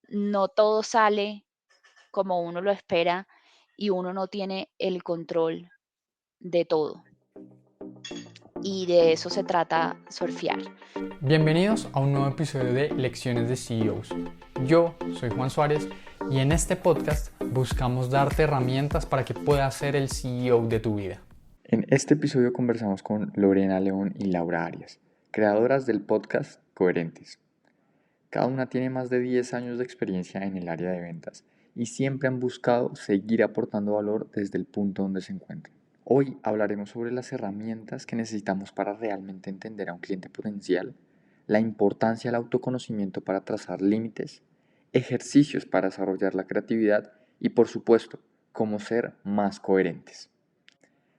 no todo sale como uno lo espera y uno no tiene el control de todo. Y de eso se trata surfear. Bienvenidos a un nuevo episodio de Lecciones de CEOs. Yo soy Juan Suárez y en este podcast buscamos darte herramientas para que puedas ser el CEO de tu vida. En este episodio conversamos con Lorena León y Laura Arias, creadoras del podcast Coherentes. Cada una tiene más de 10 años de experiencia en el área de ventas y siempre han buscado seguir aportando valor desde el punto donde se encuentran. Hoy hablaremos sobre las herramientas que necesitamos para realmente entender a un cliente potencial, la importancia del autoconocimiento para trazar límites, ejercicios para desarrollar la creatividad y, por supuesto, cómo ser más coherentes.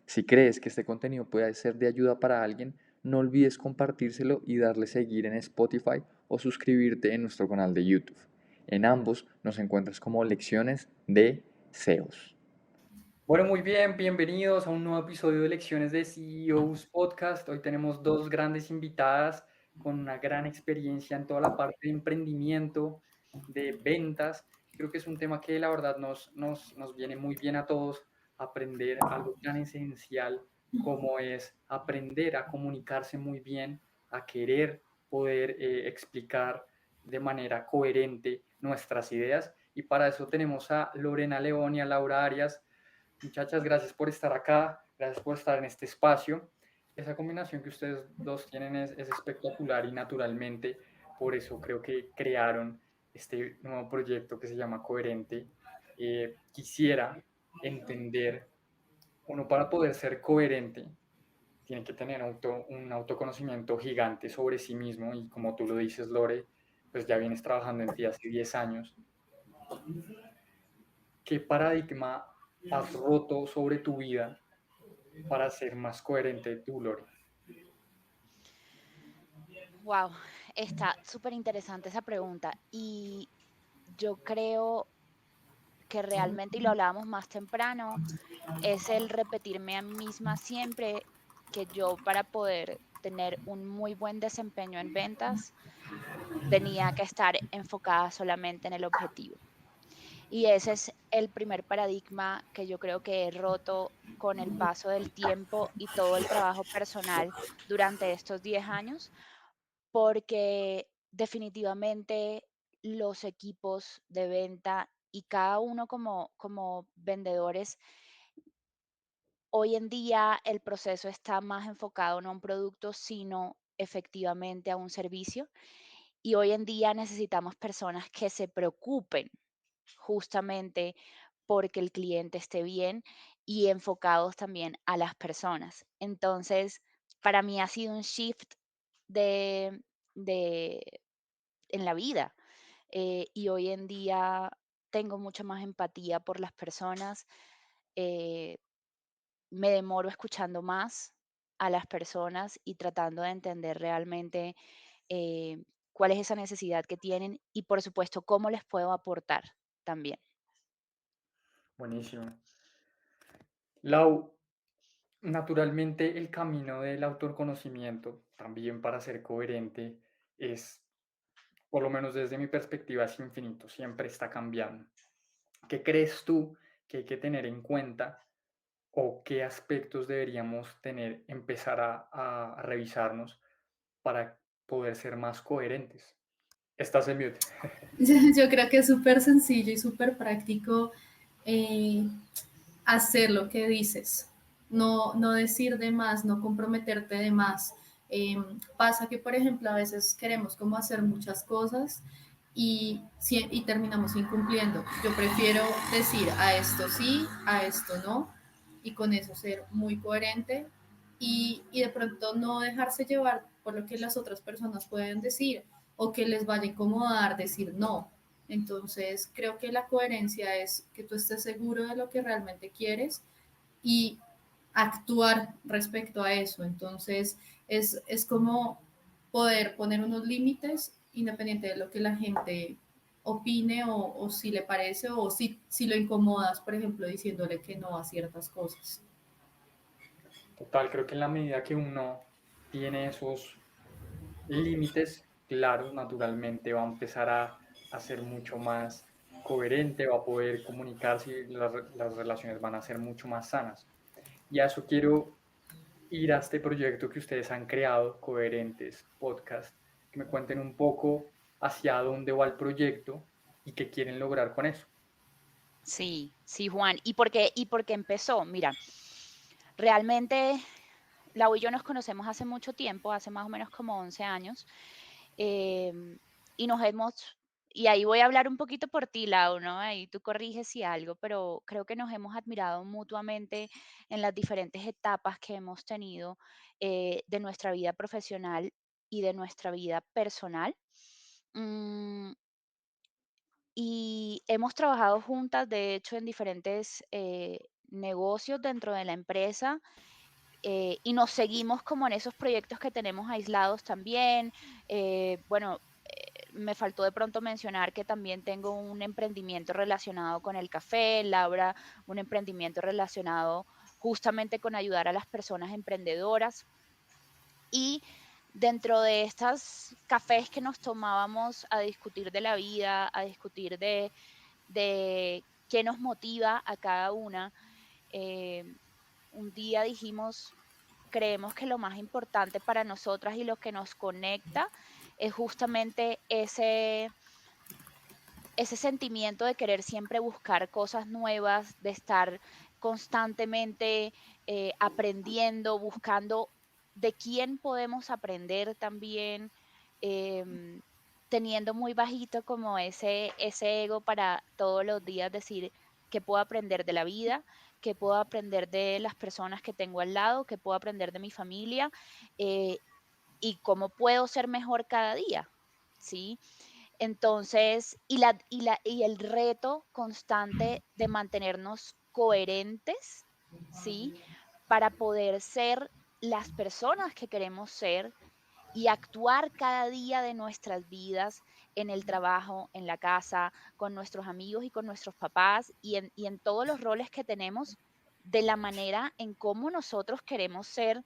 Si crees que este contenido puede ser de ayuda para alguien, no olvides compartírselo y darle seguir en Spotify o suscribirte en nuestro canal de YouTube. En ambos nos encuentras como Lecciones de SEOs. Bueno, muy bien, bienvenidos a un nuevo episodio de Lecciones de CEOs Podcast. Hoy tenemos dos grandes invitadas con una gran experiencia en toda la parte de emprendimiento, de ventas. Creo que es un tema que la verdad nos viene muy bien a todos aprender algo tan esencial como es aprender a comunicarse muy bien, a querer poder explicar de manera coherente nuestras ideas. Y para eso tenemos a Lorena León y a Laura Arias. Muchachas, gracias por estar acá, gracias por estar en este espacio. Esa combinación que ustedes dos tienen es espectacular y naturalmente por eso creo que crearon este nuevo proyecto que se llama Coherente. Quisiera entender, uno para poder ser coherente tiene que tener un autoconocimiento gigante sobre sí mismo y como tú lo dices, Lore, pues ya vienes trabajando en ti hace 10 años. ¿Qué paradigma has roto sobre tu vida para ser más coherente tú, Lore? Wow, está súper interesante esa pregunta. Y yo creo que realmente, y lo hablábamos más temprano, es el repetirme a mí misma siempre que yo para poder tener un muy buen desempeño en ventas tenía que estar enfocada solamente en el objetivo. Y ese es el primer paradigma que yo creo que he roto con el paso del tiempo y todo el trabajo personal durante estos 10 años, porque definitivamente los equipos de venta y cada uno como vendedores, hoy en día el proceso está más enfocado no a un producto, sino efectivamente a un servicio. Y hoy en día necesitamos personas que se preocupen justamente porque el cliente esté bien y enfocados también a las personas. Entonces, para mí ha sido un shift de, de en la vida. Y hoy en día tengo mucha más empatía por las personas. eh, Me demoro escuchando más a las personas y tratando de entender realmente cuál es esa necesidad que tienen y por supuesto cómo les puedo aportar también. Buenísimo. Lau, naturalmente el camino del autoconocimiento, también para ser coherente, es, por lo menos desde mi perspectiva, es infinito, siempre está cambiando. ¿Qué crees tú que hay que tener en cuenta o qué aspectos deberíamos tener, empezar a revisarnos para poder ser más coherentes? Estás en mute. Yo creo que es súper sencillo y súper práctico eh, hacer lo que dices, no decir de más, no comprometerte de más. Pasa que, por ejemplo, a veces queremos como hacer muchas cosas y terminamos incumpliendo. Yo prefiero decir a esto sí, a esto no, y con eso ser muy coherente y de pronto no dejarse llevar por lo que las otras personas pueden decir o que les vaya a incomodar decir no. Entonces, creo que la coherencia es que tú estés seguro de lo que realmente quieres y actuar respecto a eso. Entonces, es como poder poner unos límites independiente de lo que la gente opine o si le parece o si lo incomodas, por ejemplo, diciéndole que no a ciertas cosas. Total, creo que en la medida que uno tiene esos límites claros, naturalmente va a empezar a a ser mucho más coherente, va a poder comunicarse y las relaciones van a ser mucho más sanas. Y a eso quiero ir a este proyecto que ustedes han creado, Coherentes Podcast, que me cuenten un poco hacia dónde va el proyecto y qué quieren lograr con eso. Sí, sí, Juan. ¿Y por qué empezó? Mira, realmente Lau y yo nos conocemos hace mucho tiempo, hace más o menos como 11 años, y nos hemos, y ahí voy a hablar un poquito por ti, Lau, ¿no? Ahí tú corriges si algo, pero creo que nos hemos admirado mutuamente en las diferentes etapas que hemos tenido de nuestra vida profesional y de nuestra vida personal. Mm, y hemos trabajado juntas, de hecho, en diferentes negocios dentro de la empresa, y nos seguimos como en esos proyectos que tenemos aislados también. Bueno, me faltó de pronto mencionar que también tengo un emprendimiento relacionado con el café, Laura, un emprendimiento relacionado justamente con ayudar a las personas emprendedoras. Y dentro de estas cafés que nos tomábamos a discutir de la vida, a discutir de qué nos motiva a cada una, eh, un día dijimos, creemos que lo más importante para nosotras y lo que nos conecta es justamente ese sentimiento de querer siempre buscar cosas nuevas, de estar constantemente aprendiendo, buscando de quién podemos aprender también, em, teniendo muy bajito como ese ego para todos los días decir que puedo aprender de la vida, que puedo aprender de las personas que tengo al lado, que puedo aprender de mi familia, eh, y cómo puedo ser mejor cada día, ¿sí? Entonces, y el reto constante de mantenernos coherentes, ¿sí? Para poder ser las personas que queremos ser y actuar cada día de nuestras vidas en el trabajo, en la casa, con nuestros amigos y con nuestros papás y en todos los roles que tenemos de la manera en cómo nosotros queremos ser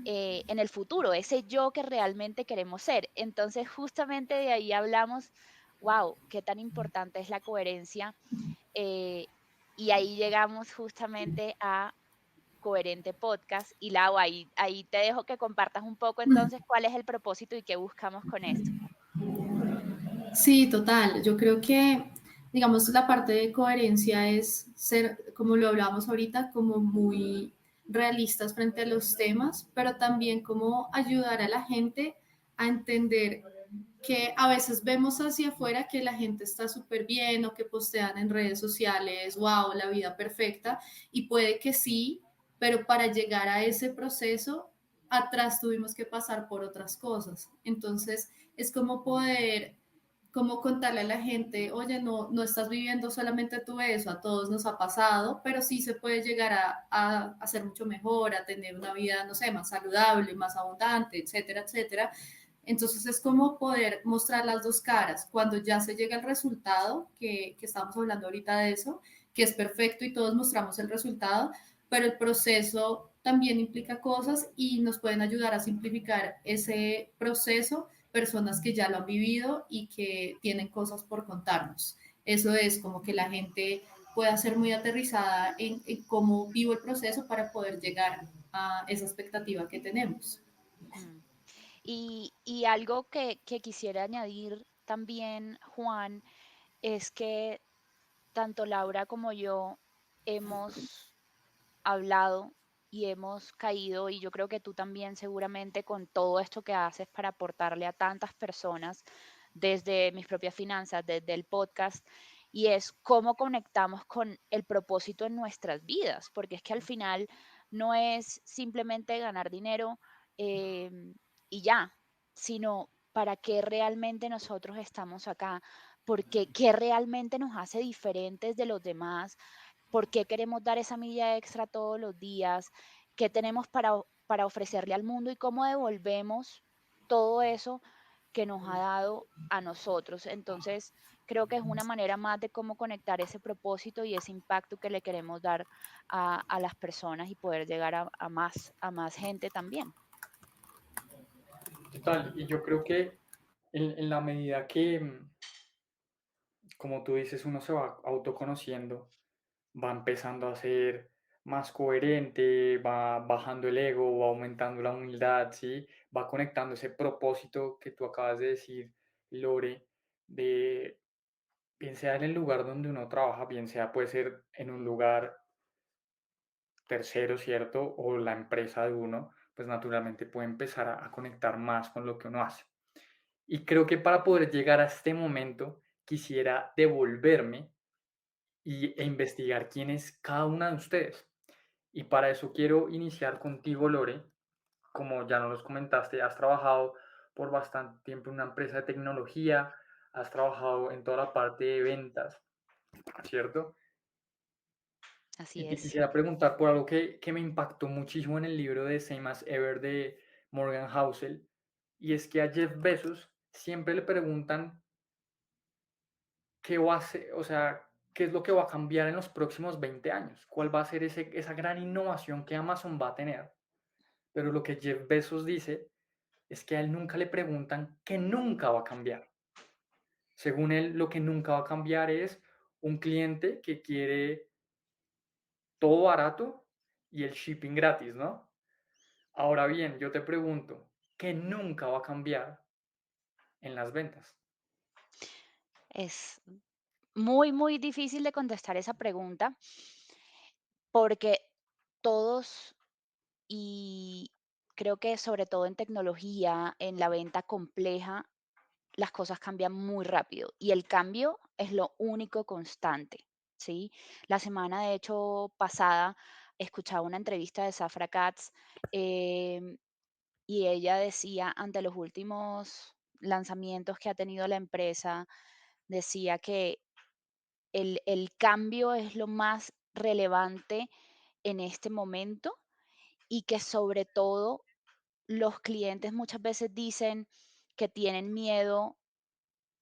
en el futuro, ese yo que realmente queremos ser. Entonces, justamente de ahí hablamos, wow, qué tan importante es la coherencia. eh, y ahí llegamos justamente a Coherente Podcast. Y Lau, ahí te dejo que compartas un poco entonces cuál es el propósito y qué buscamos con esto. Sí, total. Yo creo que, digamos, la parte de coherencia es ser, como lo hablamos ahorita, como muy realistas frente a los temas, pero también como ayudar a la gente a entender que a veces vemos hacia afuera que la gente está súper bien o que postean en redes sociales, wow, la vida perfecta, y puede que sí, pero para llegar a ese proceso, atrás tuvimos que pasar por otras cosas. Entonces, es como poder como contarle a la gente, oye, no estás viviendo solamente tú eso, a todos nos ha pasado, pero sí se puede llegar a ser mucho mejor, a tener una vida, no sé, más saludable, más abundante, etcétera, etcétera. Entonces es como poder mostrar las dos caras. Cuando ya se llega al resultado, que estamos hablando ahorita de eso, que es perfecto y todos mostramos el resultado, pero el proceso también implica cosas y nos pueden ayudar a simplificar ese proceso personas que ya lo han vivido y que tienen cosas por contarnos. Eso es como que la gente pueda ser muy aterrizada en cómo vivo el proceso para poder llegar a esa expectativa que tenemos. Mm. Y algo que quisiera añadir también, Juan, es que tanto Laura como yo hemos hablado y hemos caído, y yo creo que tú también seguramente con todo esto que haces para aportarle a tantas personas desde mis propias finanzas, desde el podcast, y es cómo conectamos con el propósito en nuestras vidas, porque es que al final no es simplemente ganar dinero y ya, sino para qué realmente nosotros estamos acá, porque qué realmente nos hace diferentes de los demás, por qué queremos dar esa milla extra todos los días, qué tenemos para ofrecerle al mundo y cómo devolvemos todo eso que nos ha dado a nosotros. Entonces, creo que es una manera más de cómo conectar ese propósito y ese impacto que le queremos dar a las personas y poder llegar a más gente también. Total, y yo creo que en la medida que como tú dices, uno se va autoconociendo, va empezando a ser más coherente, va bajando el ego, va aumentando la humildad, ¿sí? Va conectando ese propósito que tú acabas de decir, Lore, de bien sea en el lugar donde uno trabaja, bien sea puede ser en un lugar tercero, ¿cierto? O la empresa de uno, pues naturalmente puede empezar a conectar más con lo que uno hace. Y creo que para poder llegar a este momento, quisiera devolverme e investigar quién es cada una de ustedes. Y para eso quiero iniciar contigo, Lore. Como ya nos los comentaste, has trabajado por bastante tiempo en una empresa de tecnología, has trabajado en toda la parte de ventas, ¿cierto? Así Y te es. quisiera preguntar por algo que me impactó muchísimo en el libro de Same as Ever de Morgan Housel, y es que a Jeff Bezos siempre le preguntan qué va a hacer, o sea, qué es lo que va a cambiar en los próximos 20 años, cuál va a ser esa gran innovación que Amazon va a tener. Pero lo que Jeff Bezos dice es que a él nunca le preguntan qué nunca va a cambiar. Según él, lo que nunca va a cambiar es un cliente que quiere todo barato y el shipping gratis, ¿no? Ahora bien, yo te pregunto, ¿qué nunca va a cambiar en las ventas? Es muy, muy difícil de contestar esa pregunta porque todos, y creo que sobre todo en tecnología, en la venta compleja, las cosas cambian muy rápido y el cambio es lo único constante, ¿sí? La semana, de hecho, pasada, escuchaba una entrevista de Safra Catz, em, y ella decía, ante los últimos lanzamientos que ha tenido la empresa, decía que el cambio es lo más relevante en este momento y que sobre todo los clientes muchas veces dicen que tienen miedo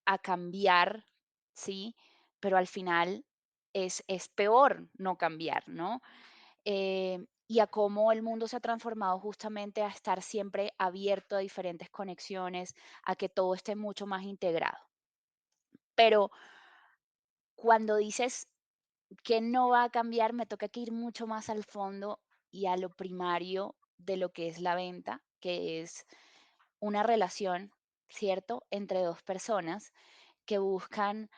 a cambiar, ¿sí? Pero al final es peor no cambiar, ¿no? Y a cómo el mundo se ha transformado justamente a estar siempre abierto a diferentes conexiones, a que todo esté mucho más integrado. Pero cuando dices que no va a cambiar, me toca que ir mucho más al fondo y a lo primario de lo que es la venta, que es una relación, ¿cierto?, entre dos personas que buscan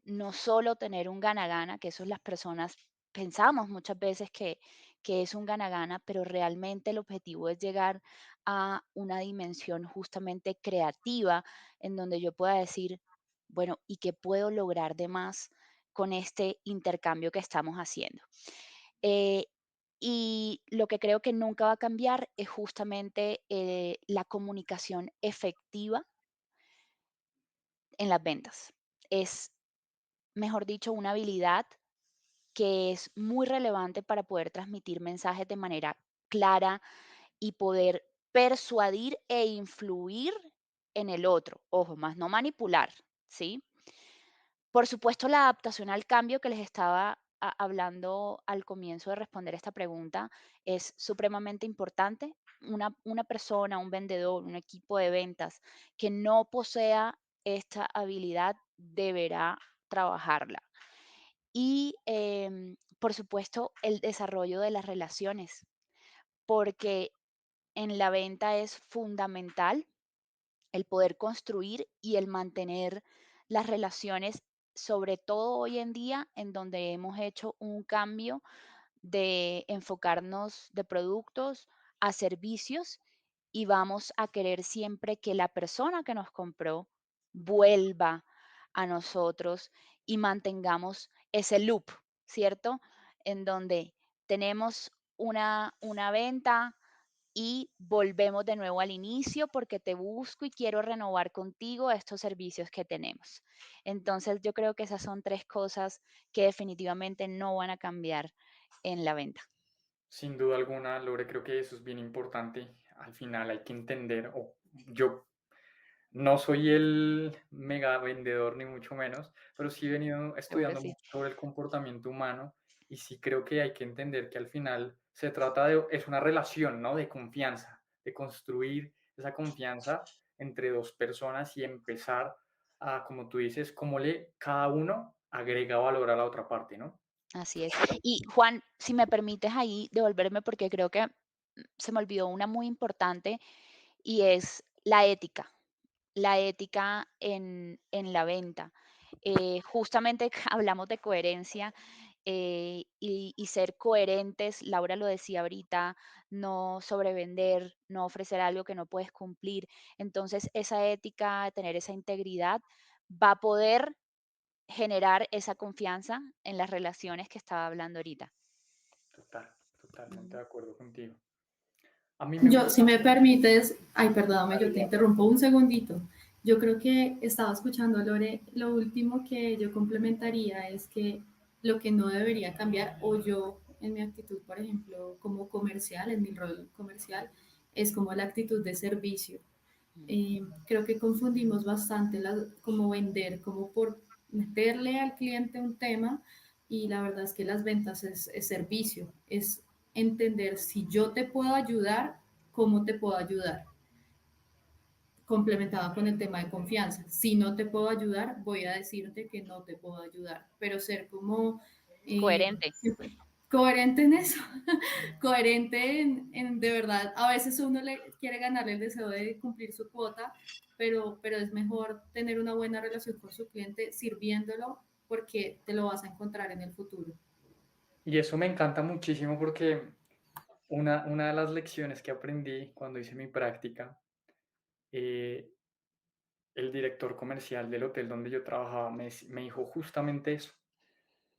no solo tener un gana-gana, que eso las personas pensamos muchas veces que es un gana-gana, pero realmente el objetivo es llegar a una dimensión justamente creativa en donde yo pueda decir, bueno, ¿y qué puedo lograr de más con este intercambio que estamos haciendo? Eh, y lo que creo que nunca va a cambiar es justamente la comunicación efectiva en las ventas. Es, mejor dicho, una habilidad que es muy relevante para poder transmitir mensajes de manera clara y poder persuadir e influir en el otro. Ojo, más no manipular, ¿sí? Por supuesto, la adaptación al cambio que les estaba hablando al comienzo de responder esta pregunta es supremamente importante. Una persona, un vendedor, un equipo de ventas que no posea esta habilidad deberá trabajarla. Y por supuesto, el desarrollo de las relaciones, porque en la venta es fundamental el poder construir y el mantener las relaciones, sobre todo hoy en día, en donde hemos hecho un cambio de enfocarnos de productos a servicios y vamos a querer siempre que la persona que nos compró vuelva a nosotros y mantengamos ese loop, ¿cierto? En donde tenemos una venta, y volvemos de nuevo al inicio porque te busco y quiero renovar contigo estos servicios que tenemos. Entonces, yo creo que esas son tres cosas que definitivamente no van a cambiar en la venta. Sin duda alguna, Lore, creo que eso es bien importante. Al final hay que entender, o yo no soy el mega vendedor ni mucho menos, pero sí he venido Seguro estudiando sí. mucho sobre el comportamiento humano y sí creo que hay que entender que al final se trata de, es una relación, ¿no? De confianza, de construir esa confianza entre dos personas y empezar a, como tú dices, cómo cada uno agrega valor a la otra parte, ¿no? Así es. Y Juan, si me permites ahí devolverme porque creo que se me olvidó una muy importante y es la ética en la venta. Justamente hablamos de coherencia y ser coherentes, Laura lo decía ahorita, no sobrevender, no ofrecer algo que no puedes cumplir. Entonces, esa ética, tener esa integridad, va a poder generar esa confianza en las relaciones que estaba hablando ahorita. Totalmente Ujú. de acuerdo contigo. A mí me Yo, si gusta. me permites, ay, perdóname, yo te Dale. interrumpo un segundito. Yo creo que estaba escuchando, Lore, lo último que yo complementaría es que lo que no debería cambiar, o yo en mi actitud, por ejemplo, como comercial, en mi rol comercial, es como la actitud de servicio. Mm. Creo que confundimos bastante como vender, como por meterle al cliente un tema y la verdad es que las ventas es servicio, es entender si yo te puedo ayudar, cómo te puedo ayudar, complementado con el tema de confianza. Si no te puedo ayudar, voy a decirte que no te puedo ayudar, pero ser como Coherente. siempre coherente en eso, coherente en de verdad, a veces uno le quiere ganar el deseo de cumplir su cuota, pero es mejor tener una buena relación con su cliente sirviéndolo porque te lo vas a encontrar en el futuro. Y eso me encanta muchísimo porque una de las lecciones que aprendí cuando hice mi práctica, eh, el director comercial del hotel donde yo trabajaba me dijo justamente eso.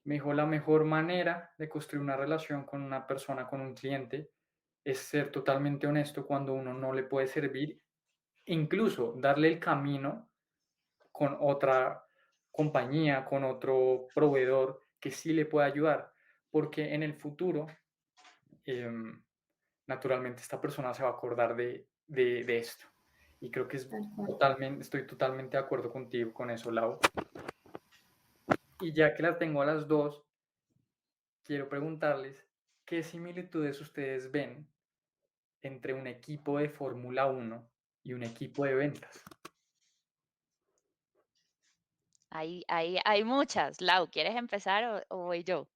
Me dijo, la mejor manera de construir una relación con una persona, con un cliente, es ser totalmente honesto cuando uno no le puede servir, incluso darle el camino con otra compañía, con otro proveedor que sí le pueda ayudar, porque en el futuro, em, naturalmente, esta persona se va a acordar de esto. Y creo que Tal cual. estoy totalmente de acuerdo contigo con eso, Lau. Y ya que las tengo a las dos, quiero preguntarles qué similitudes ustedes ven entre un equipo de Fórmula 1 y un equipo de ventas. Hay muchas. Lau, ¿quieres empezar o voy yo?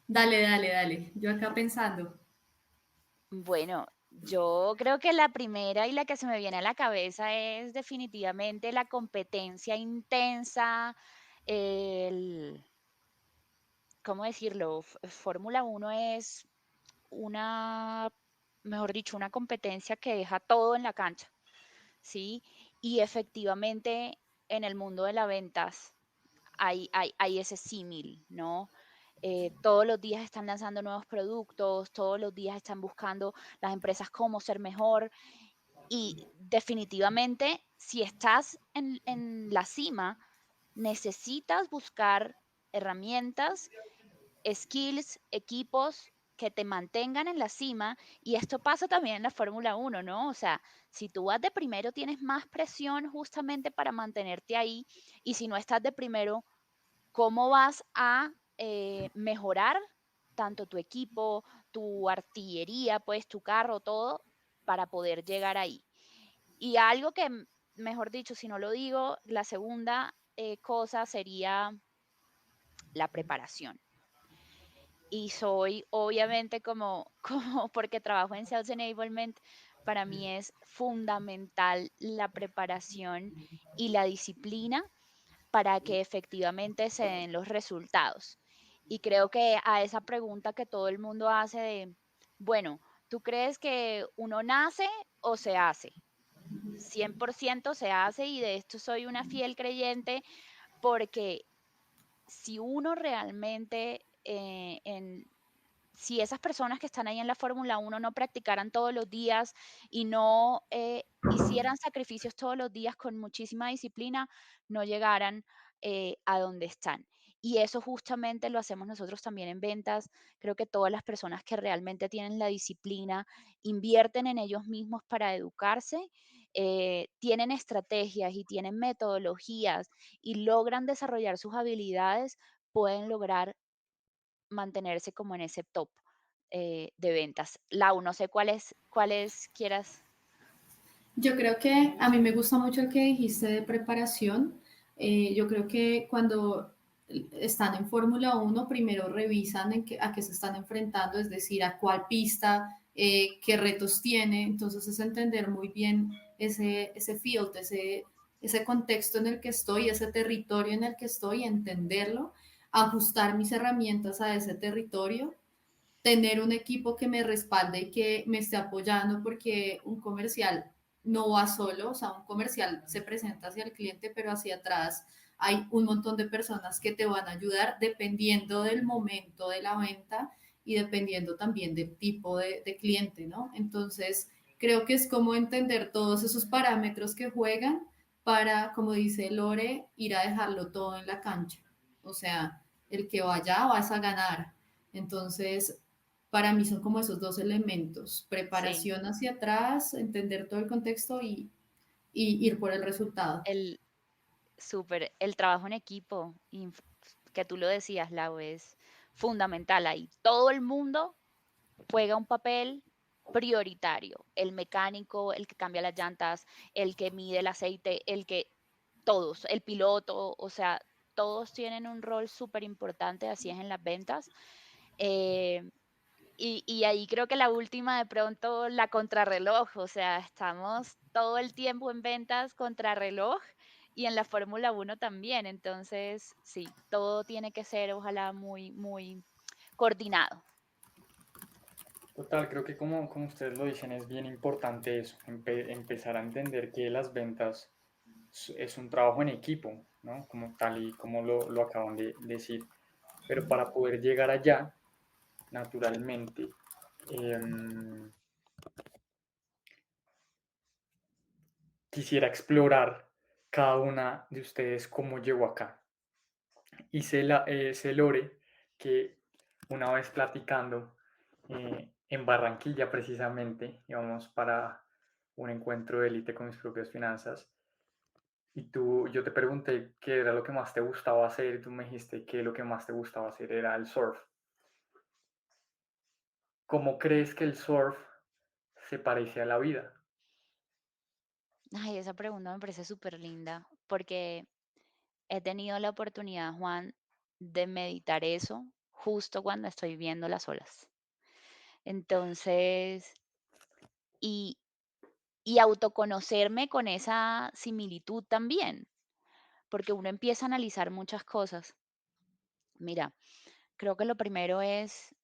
Dale, dale, dale. Yo acá pensando. Bueno, yo creo que la primera y la que se me viene a la cabeza es definitivamente la competencia intensa, el, ¿cómo decirlo? Fórmula Uno es una, mejor dicho, una competencia que deja todo en la cancha, ¿sí? Y efectivamente en el mundo de las ventas hay ese símil, ¿no? Todos los días están lanzando nuevos productos, todos los días están buscando las empresas cómo ser mejor y definitivamente si estás en la cima, necesitas buscar herramientas, skills, equipos que te mantengan en la cima y esto pasa también en la Fórmula Uno, ¿no? O sea, si tú vas de primero tienes más presión justamente para mantenerte ahí y si no estás de primero, ¿cómo vas a mejorar tanto tu equipo, tu artillería, pues tu carro, todo, para poder llegar ahí? Y algo que, mejor dicho, si no lo digo, la segunda cosa sería la preparación. Y soy obviamente como, como porque trabajo en Sales Enablement, para mí es fundamental la preparación y la disciplina para que efectivamente se den los resultados. Y creo que a esa pregunta que todo el mundo hace de, bueno, ¿tú crees que uno nace o se hace? 100% se hace y de esto soy una fiel creyente porque si uno realmente si esas personas que están ahí en la Fórmula Uno no practicaran todos los días y no hicieran sacrificios todos los días con muchísima disciplina, no llegaran a donde están. Y eso justamente lo hacemos nosotros también en ventas. Creo que todas las personas que realmente tienen la disciplina, invierten en ellos mismos para educarse, tienen estrategias y tienen metodologías y logran desarrollar sus habilidades, pueden lograr mantenerse como en ese top de ventas. Lau, no sé cuáles quieras. Yo creo que a mí me gusta mucho el que dijiste de preparación. Yo creo que cuando están en Fórmula 1 primero revisan a qué se están enfrentando, es decir, a cuál pista, qué retos tiene. Entonces es entender muy bien ese field, ese contexto en el que estoy, ese territorio en el que estoy, entenderlo, ajustar mis herramientas a ese territorio, tener un equipo que me respalde y que me esté apoyando, porque un comercial no va solo, o sea, un comercial se presenta hacia el cliente, pero hacia atrás hay un montón de personas que te van a ayudar dependiendo del momento de la venta y dependiendo también del tipo de cliente, ¿no? Entonces, creo que es como entender todos esos parámetros que juegan para, como dice Lore, ir a dejarlo todo en la cancha. O sea, el que vaya vas a ganar. Entonces, para mí son como esos dos elementos, Sí, preparación hacia atrás, entender todo el contexto y ir por el resultado. el súper, el trabajo en equipo, que tú lo decías, Lau, es fundamental. Ahí todo el mundo juega un papel prioritario. El mecánico, el que cambia las llantas, el que mide el aceite, todos, el piloto, o sea, todos tienen un rol súper importante, así es en las ventas. Eh, y ahí creo que la última de pronto, la contrarreloj, o sea, estamos todo el tiempo en ventas contrarreloj y en la Fórmula 1 también. Entonces, sí, todo tiene que ser ojalá muy, muy coordinado. Total, creo que como ustedes lo dicen, es bien importante eso, empezar a entender que las ventas es un trabajo en equipo, ¿no? Como tal y como lo acaban de decir. Pero para poder llegar allá, naturalmente, em, quisiera explorar cada una de ustedes cómo llegó acá. Y sé, Lore, que una vez platicando en Barranquilla precisamente, íbamos para un encuentro de élite con mis propias finanzas, y yo te pregunté qué era lo que más te gustaba hacer, y tú me dijiste que lo que más te gustaba hacer era el surf. ¿Cómo crees que el surf se parece a la vida? Ay, esa pregunta me parece súper linda porque he tenido la oportunidad, Juan, de meditar eso justo cuando estoy viendo las olas. Entonces, y, y autoconocerme con esa similitud también, porque uno empieza a analizar muchas cosas. Mira, creo que lo primero es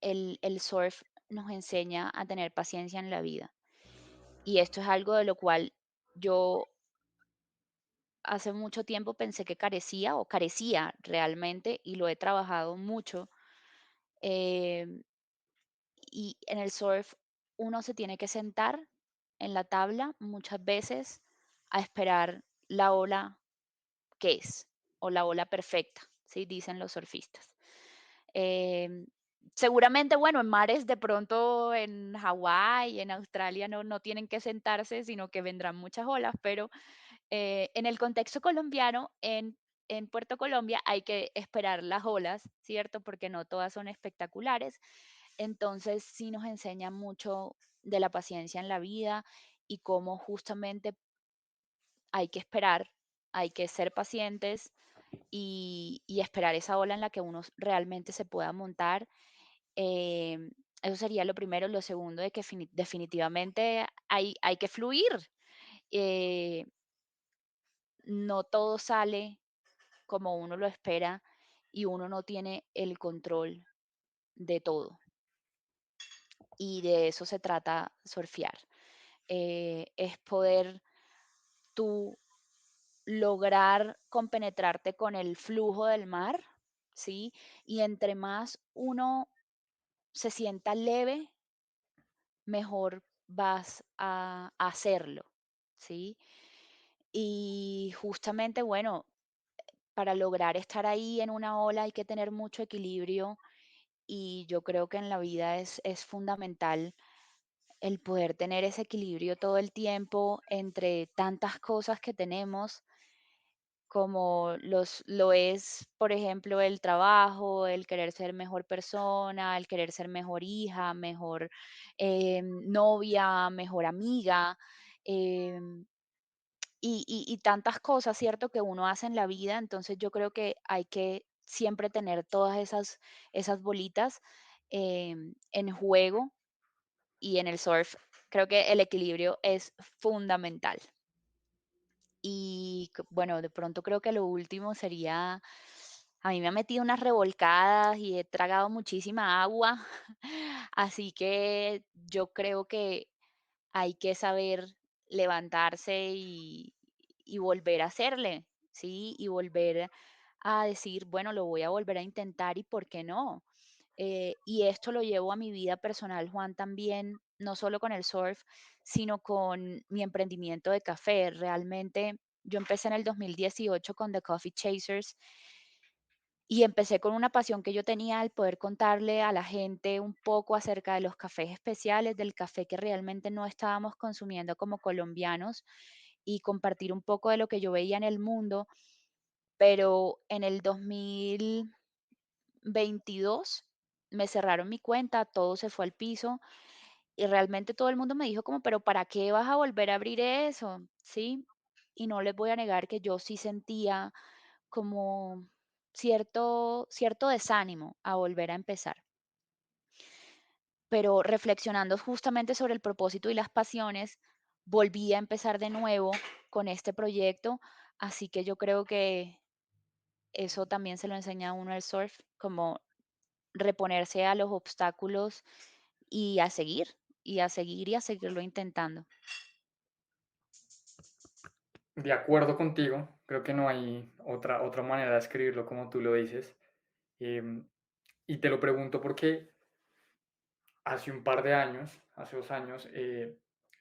el surf nos enseña a tener paciencia en la vida. Y esto es algo de lo cual yo hace mucho tiempo pensé que carecía o carecía realmente y lo he trabajado mucho. em, y en el surf uno se tiene que sentar en la tabla muchas veces a esperar la ola que es o la ola perfecta, ¿sí? Dicen los surfistas. Em, Seguramente, bueno, en mares de pronto en Hawái, en Australia no tienen que sentarse, sino que vendrán muchas olas, pero en el contexto colombiano, en Puerto Colombia hay que esperar las olas, ¿cierto? Porque no todas son espectaculares. Entonces sí nos enseña mucho de la paciencia en la vida y cómo justamente hay que esperar, hay que ser pacientes y esperar esa ola en la que uno realmente se pueda montar. Eso sería lo primero. Lo segundo, de que definitivamente hay que fluir. Eh, no todo sale como uno lo espera y uno no tiene el control de todo. Y de eso se trata surfear. Es poder tú lograr compenetrarte con el flujo del mar, ¿sí? Y entre más uno se sienta leve, mejor vas a hacerlo, ¿sí? Y justamente, bueno, para lograr estar ahí en una ola hay que tener mucho equilibrio y yo creo que en la vida es fundamental el poder tener ese equilibrio todo el tiempo entre tantas cosas que tenemos, como lo es, por ejemplo, el trabajo, el querer ser mejor persona, el querer ser mejor hija, mejor novia, mejor amiga. em, y tantas cosas, ¿cierto?, que uno hace en la vida. Entonces yo creo que hay que siempre tener todas esas bolitas en juego y en el surf creo que el equilibrio es fundamental. Y bueno, de pronto creo que lo último sería, a mí me ha metido unas revolcadas y he tragado muchísima agua, así que yo creo que hay que saber levantarse y volver a hacerle, ¿sí? Y volver a decir, bueno, lo voy a volver a intentar y por qué no. Y esto lo llevo a mi vida personal, Juan, también, no solo con el surf, sino con mi emprendimiento de café. Realmente yo empecé en el 2018 con The Coffee Chasers y empecé con una pasión que yo tenía al poder contarle a la gente un poco acerca de los cafés especiales, del café que realmente no estábamos consumiendo como colombianos y compartir un poco de lo que yo veía en el mundo. Pero en el 2022 me cerraron mi cuenta, todo se fue al piso y realmente todo el mundo me dijo como, pero ¿para qué vas a volver a abrir eso? ¿Sí? Y no les voy a negar que yo sí sentía como cierto desánimo a volver a empezar. Pero reflexionando justamente sobre el propósito y las pasiones, volví a empezar de nuevo con este proyecto, así que yo creo que eso también se lo enseña a uno el surf, como reponerse a los obstáculos y a seguir, y a seguir y a seguirlo intentando. De acuerdo contigo, creo que no hay otra manera de escribirlo como tú lo dices. Em, y te lo pregunto porque hace un par de años, hace 2 años,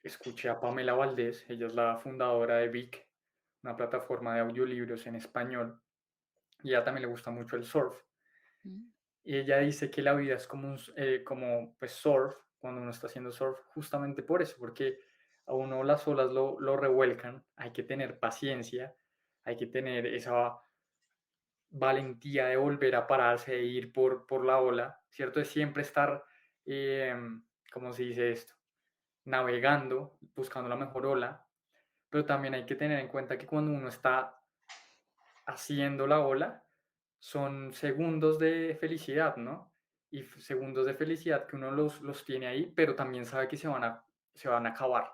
escuché a Pamela Valdés, ella es la fundadora de Vic, una plataforma de audiolibros en español, y a ella también le gusta mucho el surf. Mm, Y ella dice que la vida es como, como pues surf, cuando uno está haciendo surf, justamente por eso, porque a uno las olas lo revuelcan, hay que tener paciencia, hay que tener esa valentía de volver a pararse, de ir por la ola, ¿cierto? Es siempre estar, eh, ¿cómo se dice esto? Navegando, buscando la mejor ola, pero también hay que tener en cuenta que cuando uno está haciendo la ola, son segundos de felicidad, ¿no? Y segundos de felicidad que uno los tiene ahí, pero también sabe que se van a acabar.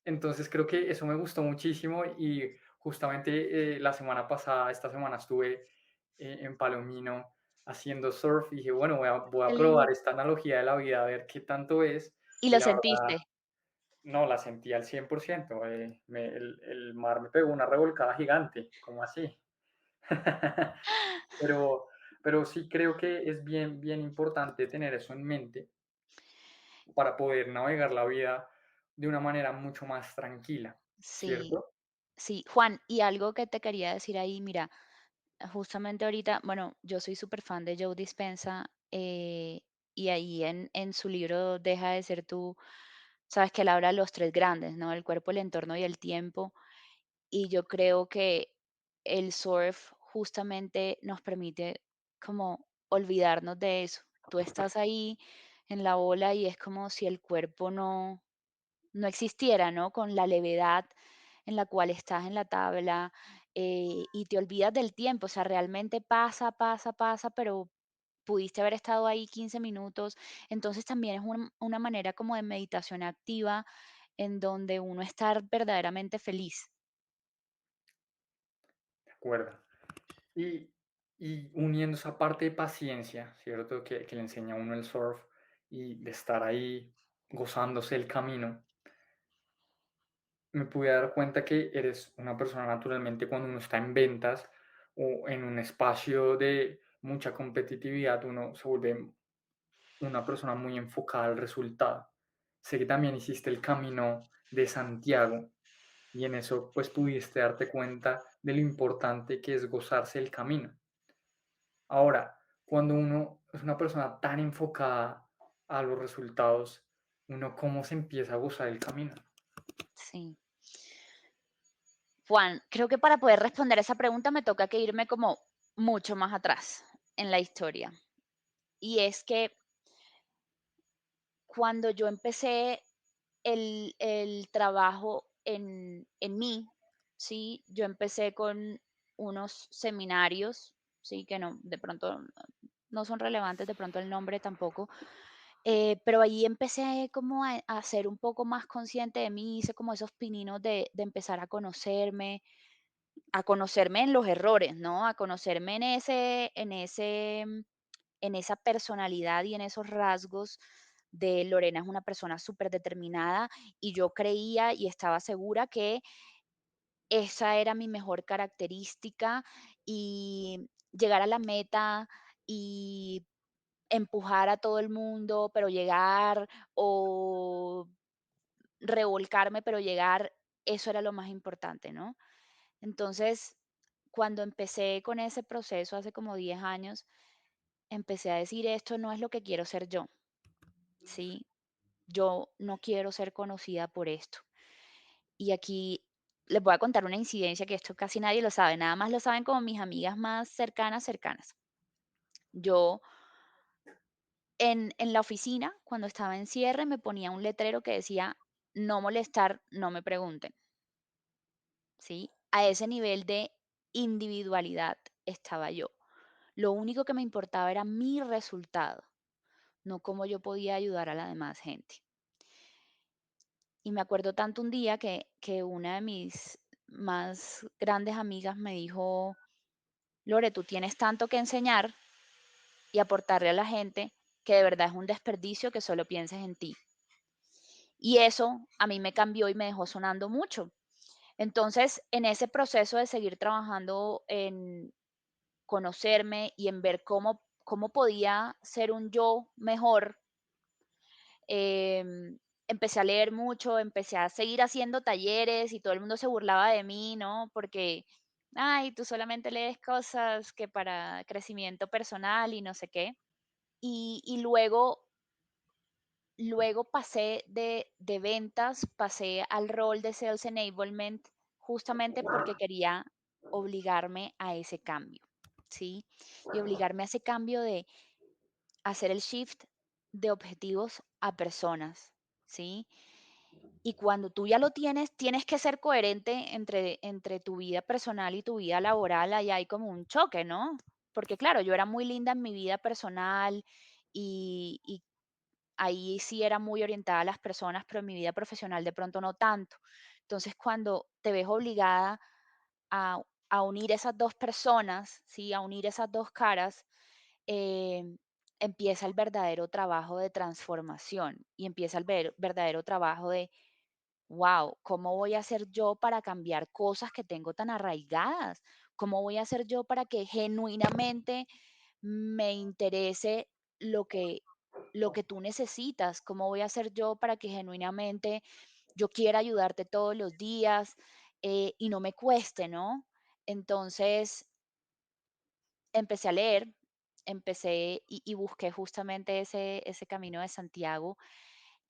Entonces creo que eso me gustó muchísimo y justamente la semana pasada, esta semana estuve en Palomino haciendo surf y dije, bueno, voy qué a lindo. probar esta analogía de la vida, a ver qué tanto es. ¿Y Y lo la verdad, sentiste? no, la sentí al 100%. El mar me pegó una revolcada gigante, como así. Pero, pero sí creo que es bien, bien importante tener eso en mente para poder navegar la vida de una manera mucho más tranquila, Sí, ¿cierto? sí. Juan, y algo que te quería decir ahí, mira, justamente ahorita, bueno, yo soy súper fan de Joe Dispenza y ahí en su libro Deja de ser tú, sabes que él habla de los tres grandes, ¿no? El cuerpo, el entorno y el tiempo. Y yo creo que el surf justamente nos permite como olvidarnos de eso. Tú estás ahí en la ola y es como si el cuerpo no existiera, ¿no? Con la levedad en la cual estás en la tabla y te olvidas del tiempo, o sea, realmente pasa, pasa, pasa, pero pudiste haber estado ahí 15 minutos. Entonces también es una manera como de meditación activa en donde uno está verdaderamente feliz. De acuerdo. Y, y uniendo esa parte de paciencia, ¿cierto? Que le enseña a uno el surf y de estar ahí gozándose el camino, me pude dar cuenta que eres una persona naturalmente cuando uno está en ventas o en un espacio de mucha competitividad, uno se vuelve una persona muy enfocada al resultado. Sé que también hiciste el camino de Santiago y en eso pues pudiste darte cuenta de lo importante que es gozarse el camino. Ahora, cuando uno es una persona tan enfocada a los resultados, uno cómo se empieza a gozar el camino. Sí. Juan, creo que para poder responder esa pregunta me toca que irme como mucho más atrás en la historia. Y es que cuando yo empecé el trabajo en mí, ¿sí? Yo empecé con unos seminarios, ¿sí? Que no, de pronto no son relevantes, de pronto el nombre tampoco, pero ahí empecé como a ser un poco más consciente de mí, hice como esos pininos de empezar a conocerme en los errores, ¿no? A conocerme en esa personalidad y en esos rasgos de Lorena es una persona súper determinada y yo creía y estaba segura que esa era mi mejor característica y llegar a la meta y empujar a todo el mundo, pero llegar o revolcarme, pero llegar, eso era lo más importante, ¿no? Entonces, cuando empecé con ese proceso hace como 10 años, empecé a decir, esto no es lo que quiero ser yo, ¿sí? Yo no quiero ser conocida por esto. Y aquí les voy a contar una incidencia que esto casi nadie lo sabe, nada más lo saben como mis amigas más cercanas, cercanas. Yo en la oficina, cuando estaba en cierre, me ponía un letrero que decía, no molestar, no me pregunten, ¿sí? A ese nivel de individualidad estaba yo. Lo único que me importaba era mi resultado, no cómo yo podía ayudar a la demás gente. Y me acuerdo tanto un día que una de mis más grandes amigas me dijo, Lore, tú tienes tanto que enseñar y aportarle a la gente que de verdad es un desperdicio que solo pienses en ti. Y eso a mí me cambió y me dejó sonando mucho. Entonces, en ese proceso de seguir trabajando en conocerme y en ver cómo podía ser un yo mejor, empecé a leer mucho, empecé a seguir haciendo talleres y todo el mundo se burlaba de mí, ¿no? Porque, ay, tú solamente lees cosas que para crecimiento personal y no sé qué. Y luego pasé de ventas, pasé al rol de Sales Enablement justamente porque quería obligarme a ese cambio, ¿sí? Y obligarme a ese cambio de hacer el shift de objetivos a personas, ¿sí? Y cuando tú ya lo tienes, tienes que ser coherente entre tu vida personal y tu vida laboral. Ahí hay como un choque, ¿no? Porque claro, yo era muy linda en mi vida personal y ahí sí era muy orientada a las personas, pero en mi vida profesional de pronto no tanto. Entonces, cuando te ves obligada a unir esas dos personas, ¿sí? A unir esas dos caras, em, empieza el verdadero trabajo de transformación y empieza el verdadero trabajo de, wow, ¿cómo voy a hacer yo para cambiar cosas que tengo tan arraigadas? ¿Cómo voy a hacer yo para que genuinamente me interese lo que, lo que tú necesitas? ¿Cómo voy a hacer yo para que genuinamente yo quiera ayudarte todos los días y no me cueste, ¿no? Entonces, empecé a leer, empecé y busqué justamente ese camino de Santiago,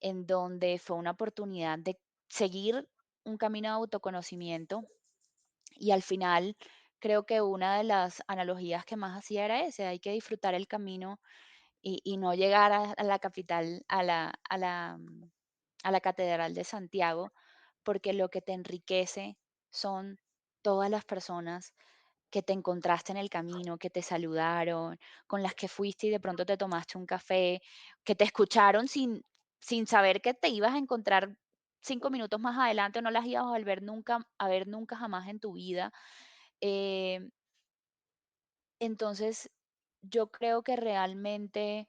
en donde fue una oportunidad de seguir un camino de autoconocimiento y al final creo que una de las analogías que más hacía era ese, hay que disfrutar el camino y no llegar a la capital, a la Catedral de Santiago, porque lo que te enriquece son todas las personas que te encontraste en el camino, que te saludaron, con las que fuiste y de pronto te tomaste un café, que te escucharon sin saber que te ibas a encontrar 5 minutos más adelante o no las ibas a ver nunca jamás en tu vida. Eh, entonces, yo creo que realmente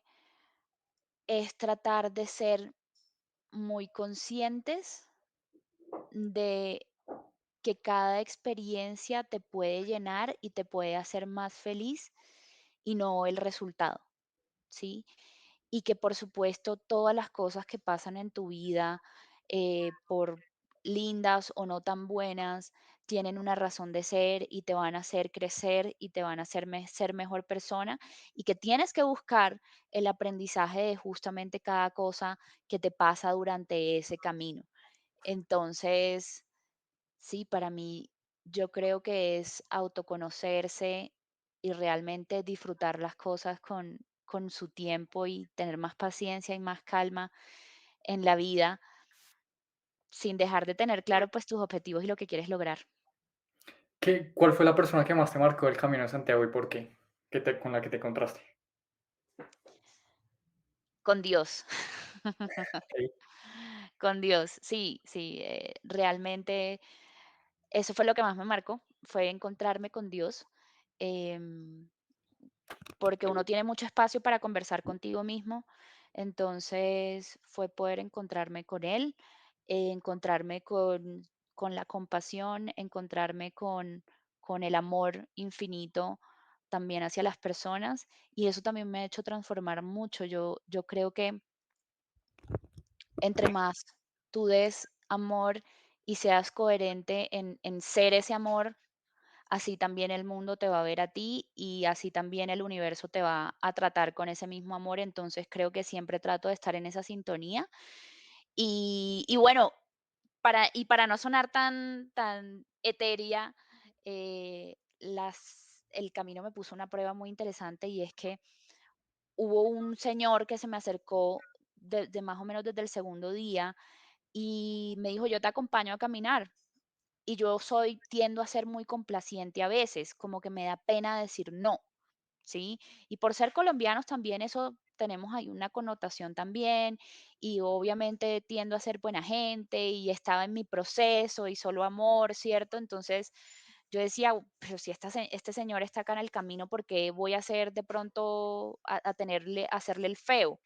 es tratar de ser muy conscientes de que cada experiencia te puede llenar y te puede hacer más feliz y no el resultado, ¿sí? Y que por supuesto todas las cosas que pasan en tu vida, por lindas o no tan buenas, tienen una razón de ser y te van a hacer crecer y te van a hacer ser mejor persona y que tienes que buscar el aprendizaje de justamente cada cosa que te pasa durante ese camino. Entonces, sí, para mí yo creo que es autoconocerse y realmente disfrutar las cosas con su tiempo y tener más paciencia y más calma en la vida sin dejar de tener claro pues tus objetivos y lo que quieres lograr. ¿Cuál fue la persona que más te marcó el Camino de Santiago y por qué? Con la que te encontraste? Con Dios. Okey, Con Dios, sí, sí, realmente eso fue lo que más me marcó, fue encontrarme con Dios, em, porque uno tiene mucho espacio para conversar contigo mismo, entonces fue poder encontrarme con Él, encontrarme con la compasión, encontrarme con el amor infinito también hacia las personas y eso también me ha hecho transformar mucho. Yo creo que entre más tú des amor y seas coherente en ser ese amor, así también el mundo te va a ver a ti y así también el universo te va a tratar con ese mismo amor. Entonces creo que siempre trato de estar en esa sintonía. Y bueno, para no sonar tan etérea, el camino me puso una prueba muy interesante y es que hubo un señor que se me acercó de más o menos desde el segundo día y me dijo: "Yo te acompaño a caminar". Y yo tiendo a ser muy complaciente a veces, como que me da pena decir no, ¿sí? Y por ser colombianos también eso tenemos ahí una connotación también, y obviamente tiendo a ser buena gente y estaba en mi proceso y solo amor, ¿cierto? Entonces yo decía: Pero si este señor está acá en el camino, ¿por qué voy a hacer de pronto a hacerle el feo?".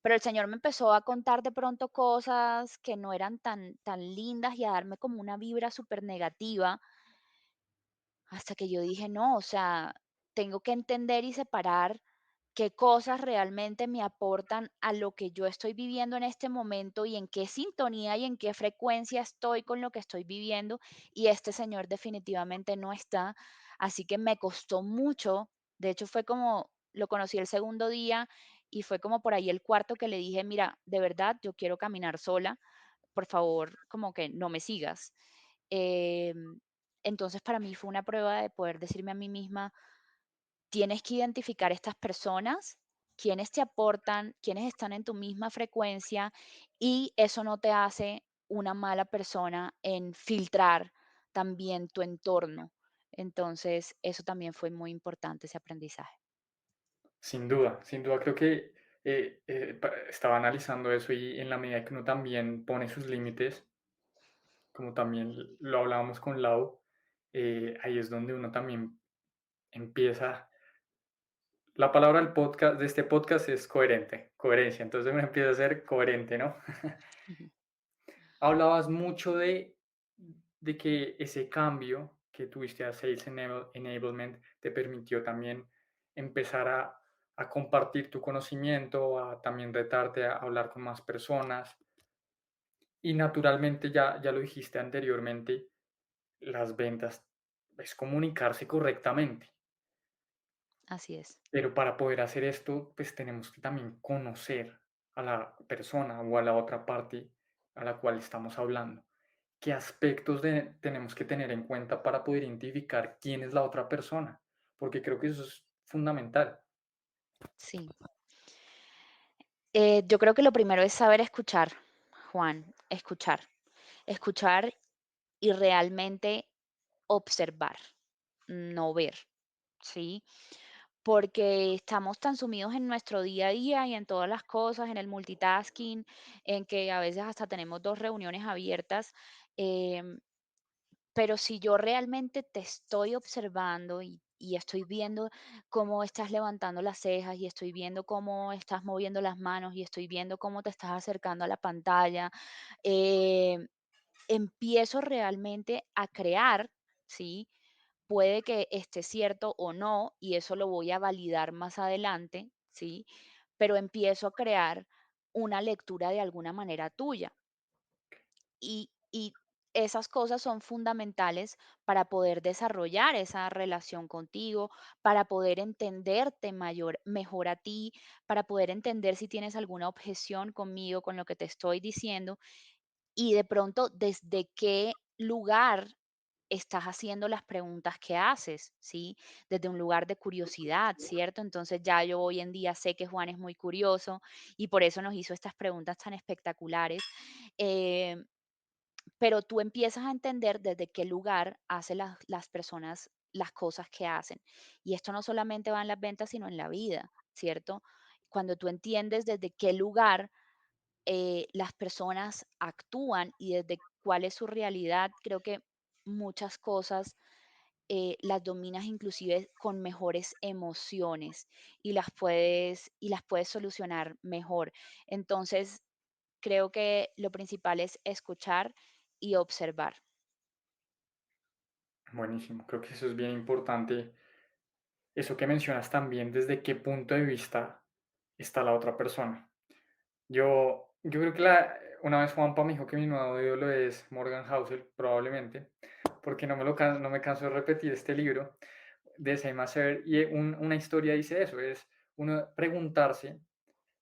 Pero el Señor me empezó a contar de pronto cosas que no eran tan lindas y a darme como una vibra súper negativa, hasta que yo dije: "No, o sea, tengo que entender y separar qué cosas realmente me aportan a lo que yo estoy viviendo en este momento y en qué sintonía y en qué frecuencia estoy con lo que estoy viviendo". Y este señor definitivamente no está. Así que me costó mucho. De hecho, fue como, lo conocí el segundo día y fue como por ahí el cuarto que le dije: "Mira, de verdad, yo quiero caminar sola. Por favor, como que no me sigas". Em, entonces, para mí fue una prueba de poder decirme a mí misma: tienes que identificar estas personas, quiénes te aportan, quiénes están en tu misma frecuencia y eso no te hace una mala persona en filtrar también tu entorno. Entonces, eso también fue muy importante, ese aprendizaje. sin duda creo que, estaba analizando eso y en la medida que uno también pone sus límites, como también lo hablábamos con Lau, ahí es donde uno también empieza. La palabra del podcast, de este podcast es coherente, coherencia. Entonces uno empieza a ser coherente, ¿no? Ujú. Hablabas mucho de que ese cambio que tuviste a Enablement te permitió también empezar a compartir tu conocimiento, a también retarte a hablar con más personas. Y naturalmente, ya lo dijiste anteriormente, las ventas es comunicarse correctamente. Así es. Pero para poder hacer esto, pues tenemos que también conocer a la persona o a la otra parte a la cual estamos hablando. ¿Qué aspectos tenemos que tener en cuenta para poder identificar quién es la otra persona? Porque creo que eso es fundamental. Sí. Yo creo que lo primero es saber escuchar, Juan, escuchar. Escuchar y realmente observar, no ver, ¿sí? Porque estamos tan sumidos en nuestro día a día y en todas las cosas, en el multitasking, en que a veces hasta tenemos 2 reuniones abiertas, em, pero si yo realmente te estoy observando y estoy viendo cómo estás levantando las cejas y estoy viendo cómo estás moviendo las manos y estoy viendo cómo te estás acercando a la pantalla, em, empiezo realmente a crear, ¿sí? Puede que esté cierto o no, y eso lo voy a validar más adelante, ¿sí? Pero empiezo a crear una lectura de alguna manera tuya. Y esas cosas son fundamentales para poder desarrollar esa relación contigo, para poder entenderte mejor a ti, para poder entender si tienes alguna objeción conmigo, con lo que te estoy diciendo, y de pronto desde qué lugar estás haciendo las preguntas que haces, ¿sí? Desde un lugar de curiosidad, ¿cierto? Entonces ya yo hoy en día sé que Juan es muy curioso y por eso nos hizo estas preguntas tan espectaculares. Eh, pero tú empiezas a entender desde qué lugar hacen las personas las cosas que hacen. Y esto no solamente va en las ventas, sino en la vida, ¿cierto? Cuando tú entiendes desde qué lugar las personas actúan y desde cuál es su realidad, creo que muchas cosas las dominas inclusive con mejores emociones y las puedes solucionar mejor. Entonces, creo que lo principal es escuchar y observar. Buenísimo, creo que eso es bien importante. Eso que mencionas también, desde qué punto de vista está la otra persona. Yo creo que una vez Juanpa me dijo que mi nuevo ídolo es Morgan Housel, probablemente, porque no me canso de repetir este libro de Same as Ever, y una historia dice eso, es uno preguntarse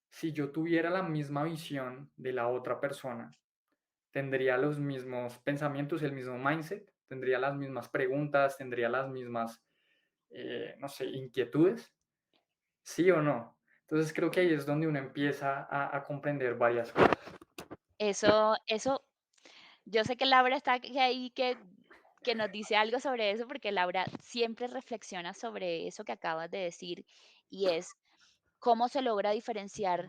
si yo tuviera la misma visión de la otra persona, tendría los mismos pensamientos, el mismo mindset, tendría las mismas preguntas, tendría las mismas, no sé, inquietudes, ¿sí o no? Entonces creo que ahí es donde uno empieza a comprender varias cosas. Eso, yo sé que Laura está ahí que nos dice algo sobre eso, porque Laura siempre reflexiona sobre eso que acabas de decir, y es cómo se logra diferenciar,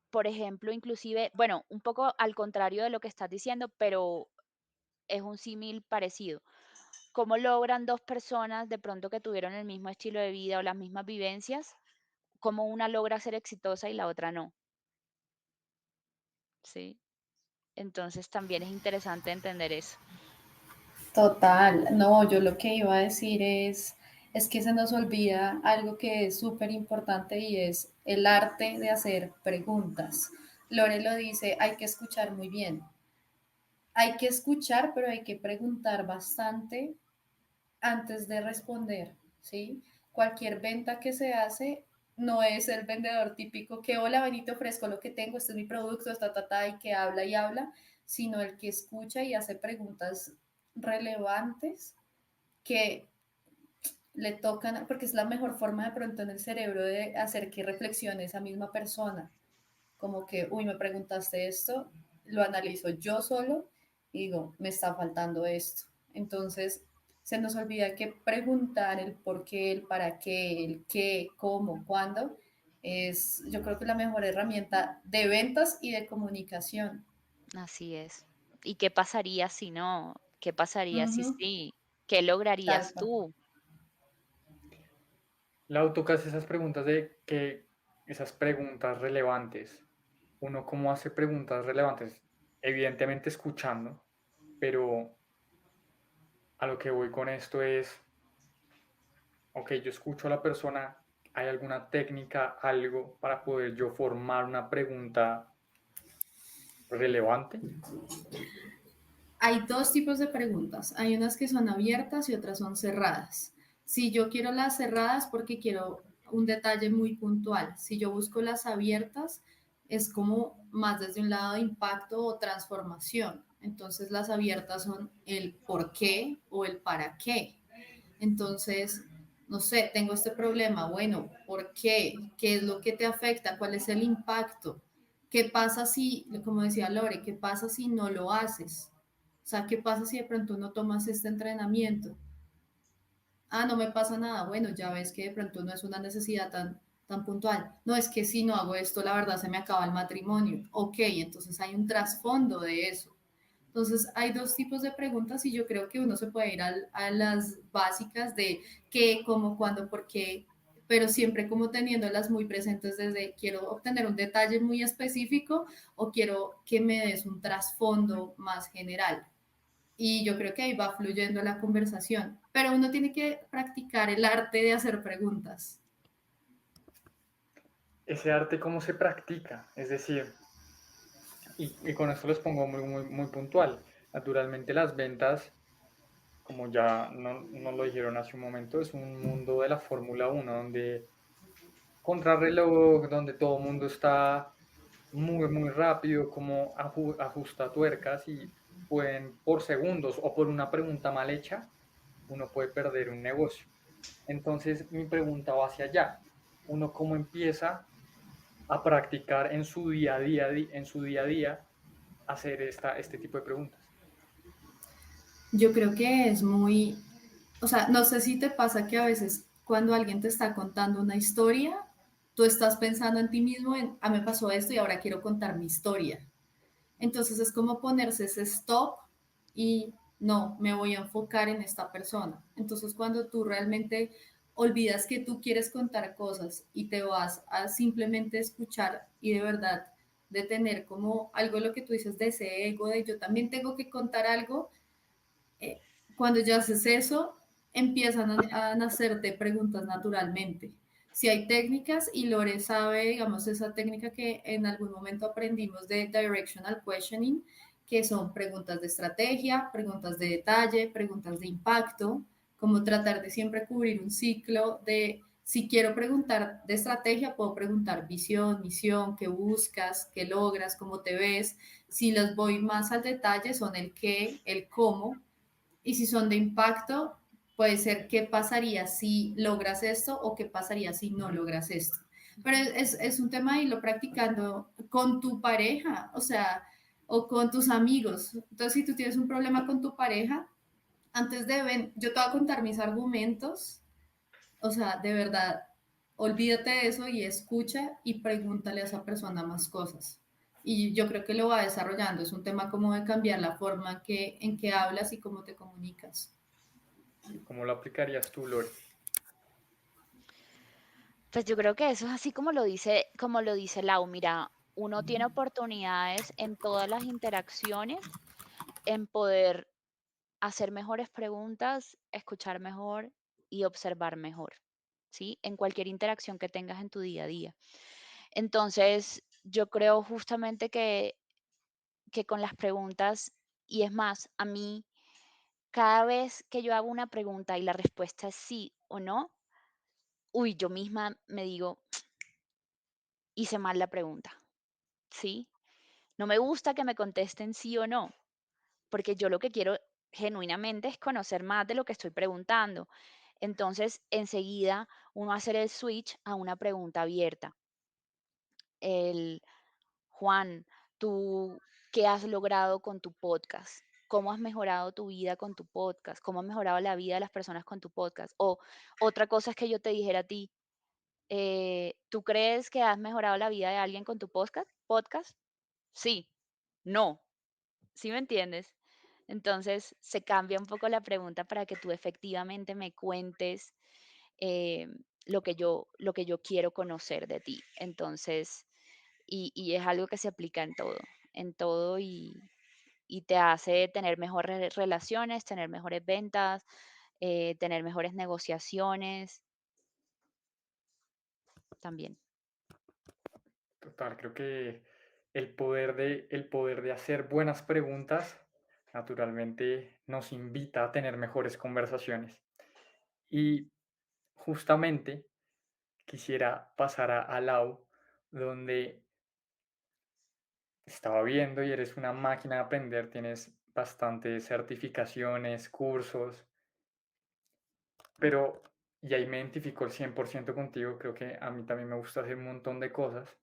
por ejemplo, inclusive, bueno, un poco al contrario de lo que estás diciendo, pero es un símil parecido. ¿Cómo logran dos personas de pronto que tuvieron el mismo estilo de vida o las mismas vivencias, cómo una logra ser exitosa y la otra no? ¿Sí? Entonces también es interesante entender eso. Total, no, yo lo que iba a decir es que se nos olvida algo que es súper importante y es el arte de hacer preguntas. Lore lo dice, hay que escuchar muy bien. Hay que escuchar, pero hay que preguntar bastante antes de responder, ¿sí? Cualquier venta que se hace no es el vendedor típico que, hola, ven y te ofrezco lo que tengo, este es mi producto, y que habla y habla, sino el que escucha y hace preguntas relevantes que le tocan, porque es la mejor forma de pronto en el cerebro de hacer que reflexione esa misma persona, como que, uy, me preguntaste esto, lo analizo yo solo y digo, me está faltando esto. Entonces, se nos olvida que preguntar el por qué, el para qué, el qué, cómo, cuándo, es yo creo que la mejor herramienta de ventas y de comunicación. Así es. ¿Y qué pasaría si no? ¿Qué pasaría si Ujú, sí? ¿Qué tal lograrías cual. tú? Lau, tocas esas preguntas esas preguntas relevantes. Uno cómo hace preguntas relevantes, evidentemente escuchando, pero a lo que voy con esto es, ok, yo escucho a la persona, ¿hay alguna técnica, algo para poder yo formar una pregunta relevante? Hay dos tipos de preguntas. Hay unas que son abiertas y otras son cerradas. Si yo quiero las cerradas porque quiero un detalle muy puntual. Si yo busco las abiertas, es como más desde un lado de impacto o transformación. Entonces las abiertas son el por qué o el para qué. Entonces, no sé, tengo este problema. Bueno, ¿por qué? ¿Qué es lo que te afecta? ¿Cuál es el impacto? ¿Qué pasa si, como decía Lore, qué pasa si no lo haces? O sea, ¿qué pasa si de pronto no tomas este entrenamiento? Ah, no me pasa nada. Bueno, ya ves que de pronto no es una necesidad tan puntual. No, es que si no hago esto, la verdad se me acaba el matrimonio. Ok, entonces hay un trasfondo de eso. Entonces, hay dos tipos de preguntas y yo creo que uno se puede ir a las básicas de qué, cómo, cuándo, por qué, pero siempre como teniéndolas muy presentes desde quiero obtener un detalle muy específico o quiero que me des un trasfondo más general. Y yo creo que ahí va fluyendo la conversación, pero uno tiene que practicar el arte de hacer preguntas. Ese arte, ¿cómo se practica? Es decir, y con esto los pongo muy puntual. Naturalmente las ventas, como ya no lo dijeron hace un momento, es un mundo de la Fórmula 1 donde contrarreloj, donde todo el mundo está muy rápido, como ajusta tuercas y pueden por segundos o por una pregunta mal hecha, uno puede perder un negocio. Entonces mi pregunta va hacia allá. Uno cómo empieza a practicar en su día a día hacer este tipo de preguntas. Yo creo que es muy, o sea, no sé si te pasa que a veces cuando alguien te está contando una historia, tú estás pensando en ti mismo en, me pasó esto y ahora quiero contar mi historia. Entonces es como ponerse ese stop y no, me voy a enfocar en esta persona. Entonces cuando tú realmente olvidas que tú quieres contar cosas y te vas a simplemente escuchar y de verdad de tener como algo de lo que tú dices de ese ego de yo también tengo que contar algo, eh, cuando ya haces eso, empiezan a nacerte preguntas naturalmente. Si hay técnicas, y Lore sabe, digamos, esa técnica que en algún momento aprendimos de directional questioning, que son preguntas de estrategia, preguntas de detalle, preguntas de impacto, como tratar de siempre cubrir un ciclo de, si quiero preguntar de estrategia, puedo preguntar visión, misión, qué buscas, qué logras, cómo te ves. Si los voy más al detalle, son el qué, el cómo, y si son de impacto, puede ser qué pasaría si logras esto o qué pasaría si no logras esto. Pero es un tema de irlo practicando con tu pareja, o sea, o con tus amigos. Entonces, si tú tienes un problema con tu pareja, antes de ven, yo te voy a contar mis argumentos, o sea, de verdad, olvídate de eso y escucha y pregúntale a esa persona más cosas. Y yo creo que lo va desarrollando. Es un tema como de cambiar la forma en que hablas y cómo te comunicas. ¿Y cómo lo aplicarías tú, Lore? Pues yo creo que eso es así como lo dice Lau. Mira, uno tiene oportunidades en todas las interacciones en poder hacer mejores preguntas, escuchar mejor y observar mejor, ¿sí? En cualquier interacción que tengas en tu día a día. Entonces, yo creo justamente que con las preguntas, y es más, a mí, cada vez que yo hago una pregunta y la respuesta es sí o no, uy, yo misma me digo, hice mal la pregunta, ¿sí? No me gusta que me contesten sí o no, porque yo lo que quiero genuinamente es conocer más de lo que estoy preguntando. Entonces, enseguida uno hacer el switch a una pregunta abierta. El, Juan, ¿tú qué has logrado con tu podcast? ¿Cómo has mejorado tu vida con tu podcast? ¿Cómo has mejorado la vida de las personas con tu podcast? O otra cosa es que yo te dijera a ti, ¿tú crees que has mejorado la vida de alguien con tu podcast? Sí, no. ¿Sí me entiendes? Entonces se cambia un poco la pregunta para que tú efectivamente me cuentes eh, lo que yo quiero conocer de ti. Entonces, y es algo que se aplica en todo y te hace tener mejores relaciones, tener mejores ventas, tener mejores negociaciones también. Total, creo que el poder de hacer buenas preguntas naturalmente nos invita a tener mejores conversaciones. Y justamente quisiera pasar a Lau, donde estaba viendo y eres una máquina de aprender, tienes bastantes certificaciones, cursos, pero, y ahí me identifico el 100% contigo, creo que a mí también me gusta hacer un montón de cosas,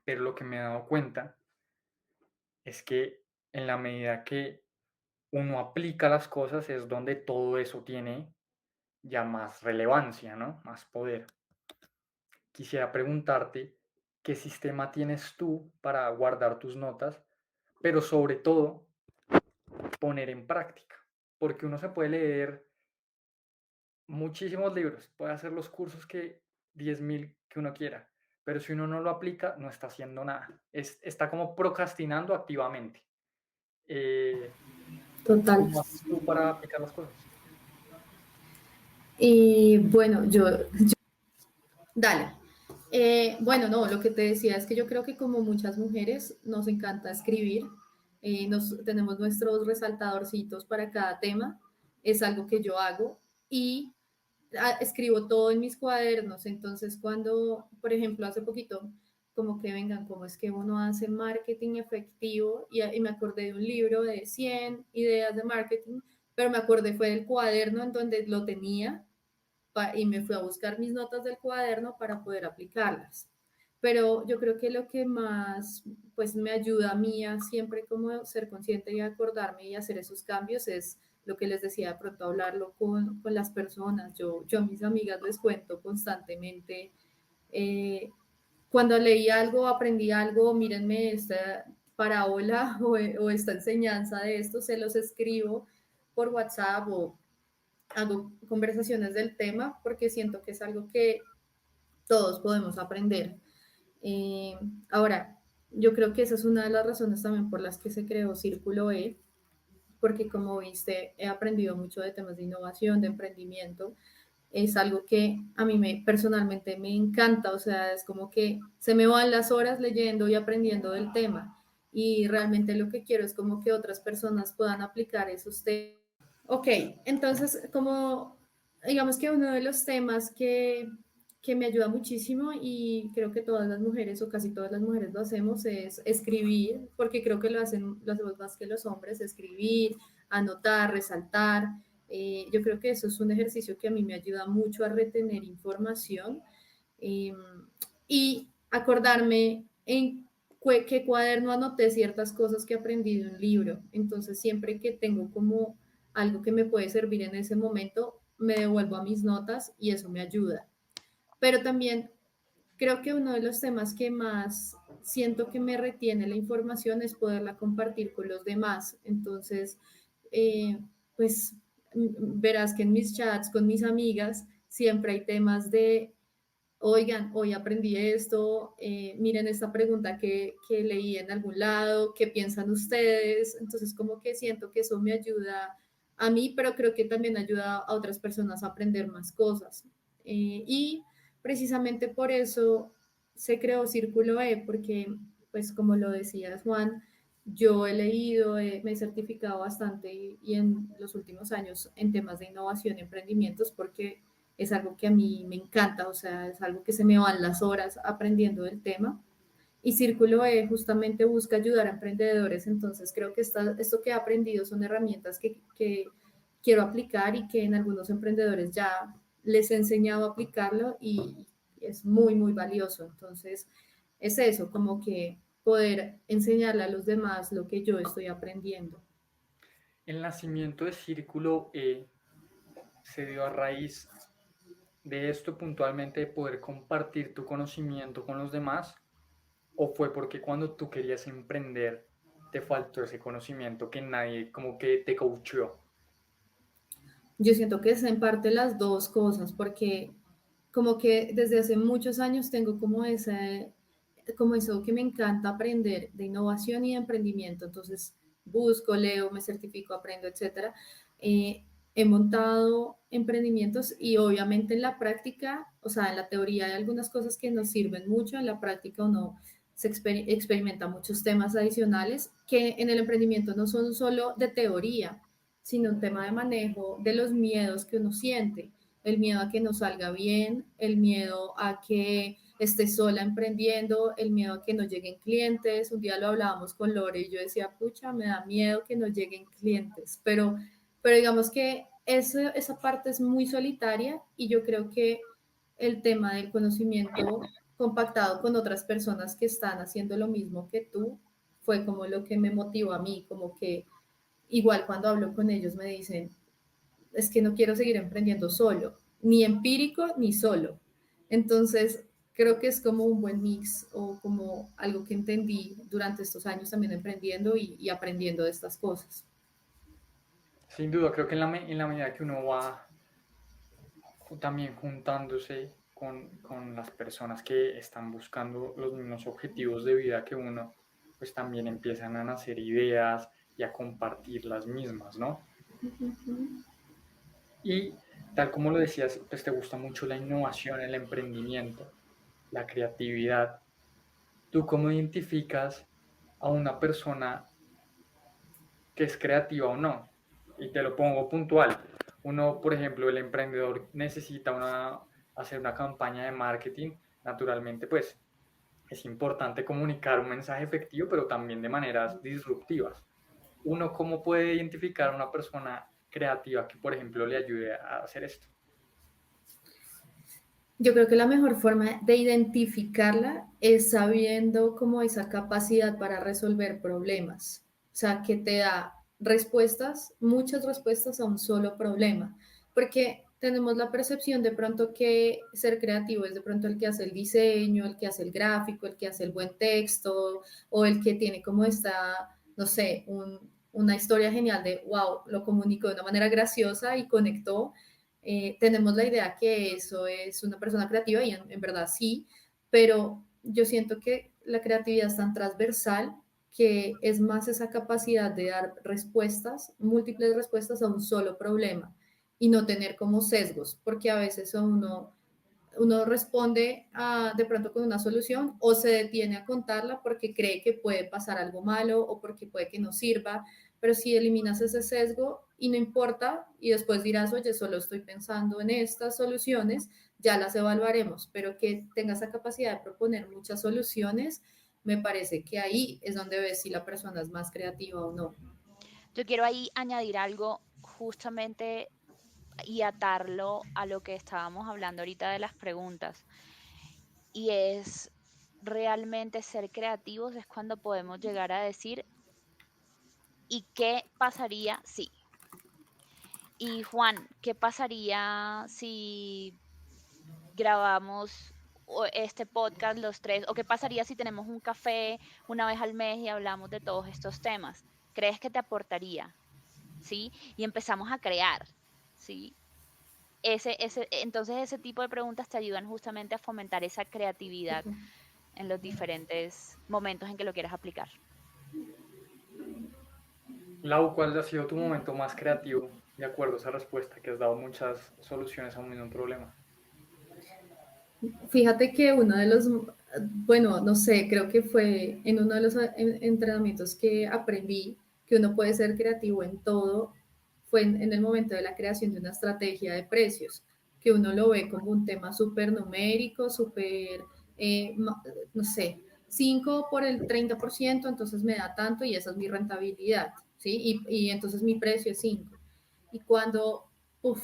pero lo que me he dado cuenta es que en la medida que uno aplica las cosas es donde todo eso tiene ya más relevancia, ¿no? Más poder. Quisiera preguntarte qué sistema tienes tú para guardar tus notas, pero sobre todo poner en práctica, porque uno se puede leer muchísimos libros, puede hacer los cursos que 10.000 que uno quiera, pero si uno no lo aplica, no está haciendo nada, está como procrastinando activamente. Eh, Total. ¿Cómo haces tú para aplicar las cosas? Y bueno, dale. Bueno, no, lo que te decía es que yo creo que como muchas mujeres nos encanta escribir, tenemos nuestros resaltadorcitos para cada tema, es algo que yo hago y escribo todo en mis cuadernos, entonces cuando, por ejemplo, hace poquito, como que vengan, cómo es que uno hace marketing efectivo y me acordé de un libro de 100 ideas de marketing, pero me acordé fue del cuaderno en donde lo tenía y me fui a buscar mis notas del cuaderno para poder aplicarlas. Pero yo creo que lo que más pues me ayuda a mí a siempre como ser consciente y acordarme y hacer esos cambios es lo que les decía, de pronto hablarlo con las personas. Yo a mis amigas les cuento constantemente, cuando leí algo, aprendí algo, mírenme esta parábola o esta enseñanza de esto, se los escribo por WhatsApp o hago conversaciones del tema porque siento que es algo que todos podemos aprender. Eh, Ahora, yo creo que esa es una de las razones también por las que se creó Círculo E, porque como viste, he aprendido mucho de temas de innovación, de emprendimiento. Es algo que a mí personalmente me encanta, o sea, es como que se me van las horas leyendo y aprendiendo del tema. Y realmente lo que quiero es como que otras personas puedan aplicar esos temas. Ok, entonces, como digamos que uno de los temas que me ayuda muchísimo y creo que todas las mujeres o casi todas las mujeres lo hacemos es escribir, porque creo que lo hacemos más que los hombres, escribir, anotar, resaltar. Yo creo que eso es un ejercicio que a mí me ayuda mucho a retener información eh, y acordarme en qué cuaderno anoté ciertas cosas que aprendí de un libro. Entonces, siempre que tengo como algo que me puede servir en ese momento, me devuelvo a mis notas y eso me ayuda. Pero también creo que uno de los temas que más siento que me retiene la información es poderla compartir con los demás. Entonces, eh, pues verás que en mis chats con mis amigas siempre hay temas de, oigan, hoy aprendí esto, miren esta pregunta que leí en algún lado, ¿qué piensan ustedes? Entonces, como que siento que eso me ayuda a mí, pero creo que también ayuda a otras personas a aprender más cosas. Y precisamente por eso se creó Círculo E, porque, pues como lo decía Juan, yo he leído, me he certificado bastante y en los últimos años en temas de innovación y emprendimientos, porque es algo que a mí me encanta, o sea, es algo que se me van las horas aprendiendo del tema. Y Círculo E justamente busca ayudar a emprendedores, entonces creo que esto que he aprendido son herramientas que quiero aplicar y que en algunos emprendedores ya les he enseñado a aplicarlo y es muy, muy valioso. Entonces, es eso, como que poder enseñarle a los demás lo que yo estoy aprendiendo. El nacimiento de Círculo E se dio a raíz de esto puntualmente, de poder compartir tu conocimiento con los demás, o fue porque cuando tú querías emprender te faltó ese conocimiento que nadie como que te coacheó. Yo siento que es en parte las dos cosas, porque como que desde hace muchos años tengo como eso que me encanta aprender de innovación y de emprendimiento. Entonces busco, leo, me certifico, aprendo, etcétera. He montado emprendimientos y obviamente en la práctica, o sea, en la teoría hay algunas cosas que nos sirven mucho, en la práctica uno experimenta muchos temas adicionales que en el emprendimiento no son solo de teoría, sino un tema de manejo de los miedos que uno siente, el miedo a que no salga bien, el miedo a que esté sola emprendiendo, el miedo a que no lleguen clientes. Un día lo hablábamos con Lore y yo decía, pucha, me da miedo que no lleguen clientes, pero digamos que esa parte es muy solitaria y yo creo que el tema del conocimiento compactado con otras personas que están haciendo lo mismo que tú fue como lo que me motivó a mí, como que igual cuando hablo con ellos me dicen, es que no quiero seguir emprendiendo solo, ni empírico ni solo. Entonces, creo que es como un buen mix o como algo que entendí durante estos años también emprendiendo y aprendiendo de estas cosas. Sin duda, creo que en la medida que uno va también juntándose con las personas que están buscando los mismos objetivos de vida que uno, pues también empiezan a nacer ideas y a compartir las mismas, ¿no? Y tal como lo decías, pues te gusta mucho la innovación, el emprendimiento, la creatividad. ¿Tú cómo identificas a una persona que es creativa o no? Y te lo pongo puntual. Uno, por ejemplo, el emprendedor necesita hacer una campaña de marketing. Naturalmente, pues es importante comunicar un mensaje efectivo, pero también de maneras disruptivas. Uno, ¿cómo puede identificar a una persona creativa que, por ejemplo, le ayude a hacer esto? Yo creo que la mejor forma de identificarla es sabiendo como esa capacidad para resolver problemas, o sea, que te da respuestas, muchas respuestas a un solo problema, porque tenemos la percepción de pronto que ser creativo es de pronto el que hace el diseño, el que hace el gráfico, el que hace el buen texto o el que tiene como esta, no sé, una historia genial de, wow, lo comunicó de una manera graciosa y conectó. Tenemos la idea que eso es una persona creativa y en verdad sí, pero yo siento que la creatividad es tan transversal que es más esa capacidad de dar respuestas, múltiples respuestas a un solo problema y no tener como sesgos, porque a veces uno responde de pronto con una solución o se detiene a contarla porque cree que puede pasar algo malo o porque puede que no sirva, pero si eliminas ese sesgo y no importa y después dirás, oye, solo estoy pensando en estas soluciones, ya las evaluaremos, pero que tenga esa capacidad de proponer muchas soluciones, me parece que ahí es donde ves si la persona es más creativa o no. Yo quiero ahí añadir algo justamente y atarlo a lo que estábamos hablando ahorita de las preguntas. Y es realmente ser creativos es cuando podemos llegar a decir, ¿y qué pasaría si? Y Juan, ¿qué pasaría si grabamos este podcast los tres? ¿O qué pasaría si tenemos un café una vez al mes y hablamos de todos estos temas? ¿Crees que te aportaría? ¿Sí? Y empezamos a crear, ¿sí? Entonces ese tipo de preguntas te ayudan justamente a fomentar esa creatividad en los diferentes momentos en que lo quieras aplicar. Lau, ¿cuál ha sido tu momento más creativo de acuerdo a esa respuesta que has dado muchas soluciones a un mismo problema? Fíjate que uno de los, bueno, no sé, creo que fue en uno de los entrenamientos que aprendí que uno puede ser creativo en todo, fue en el momento de la creación de una estrategia de precios, que uno lo ve como un tema súper numérico, súper, no sé, 5 por el 30%, entonces me da tanto y esa es mi rentabilidad, ¿sí? Y entonces mi precio es 5. Y cuando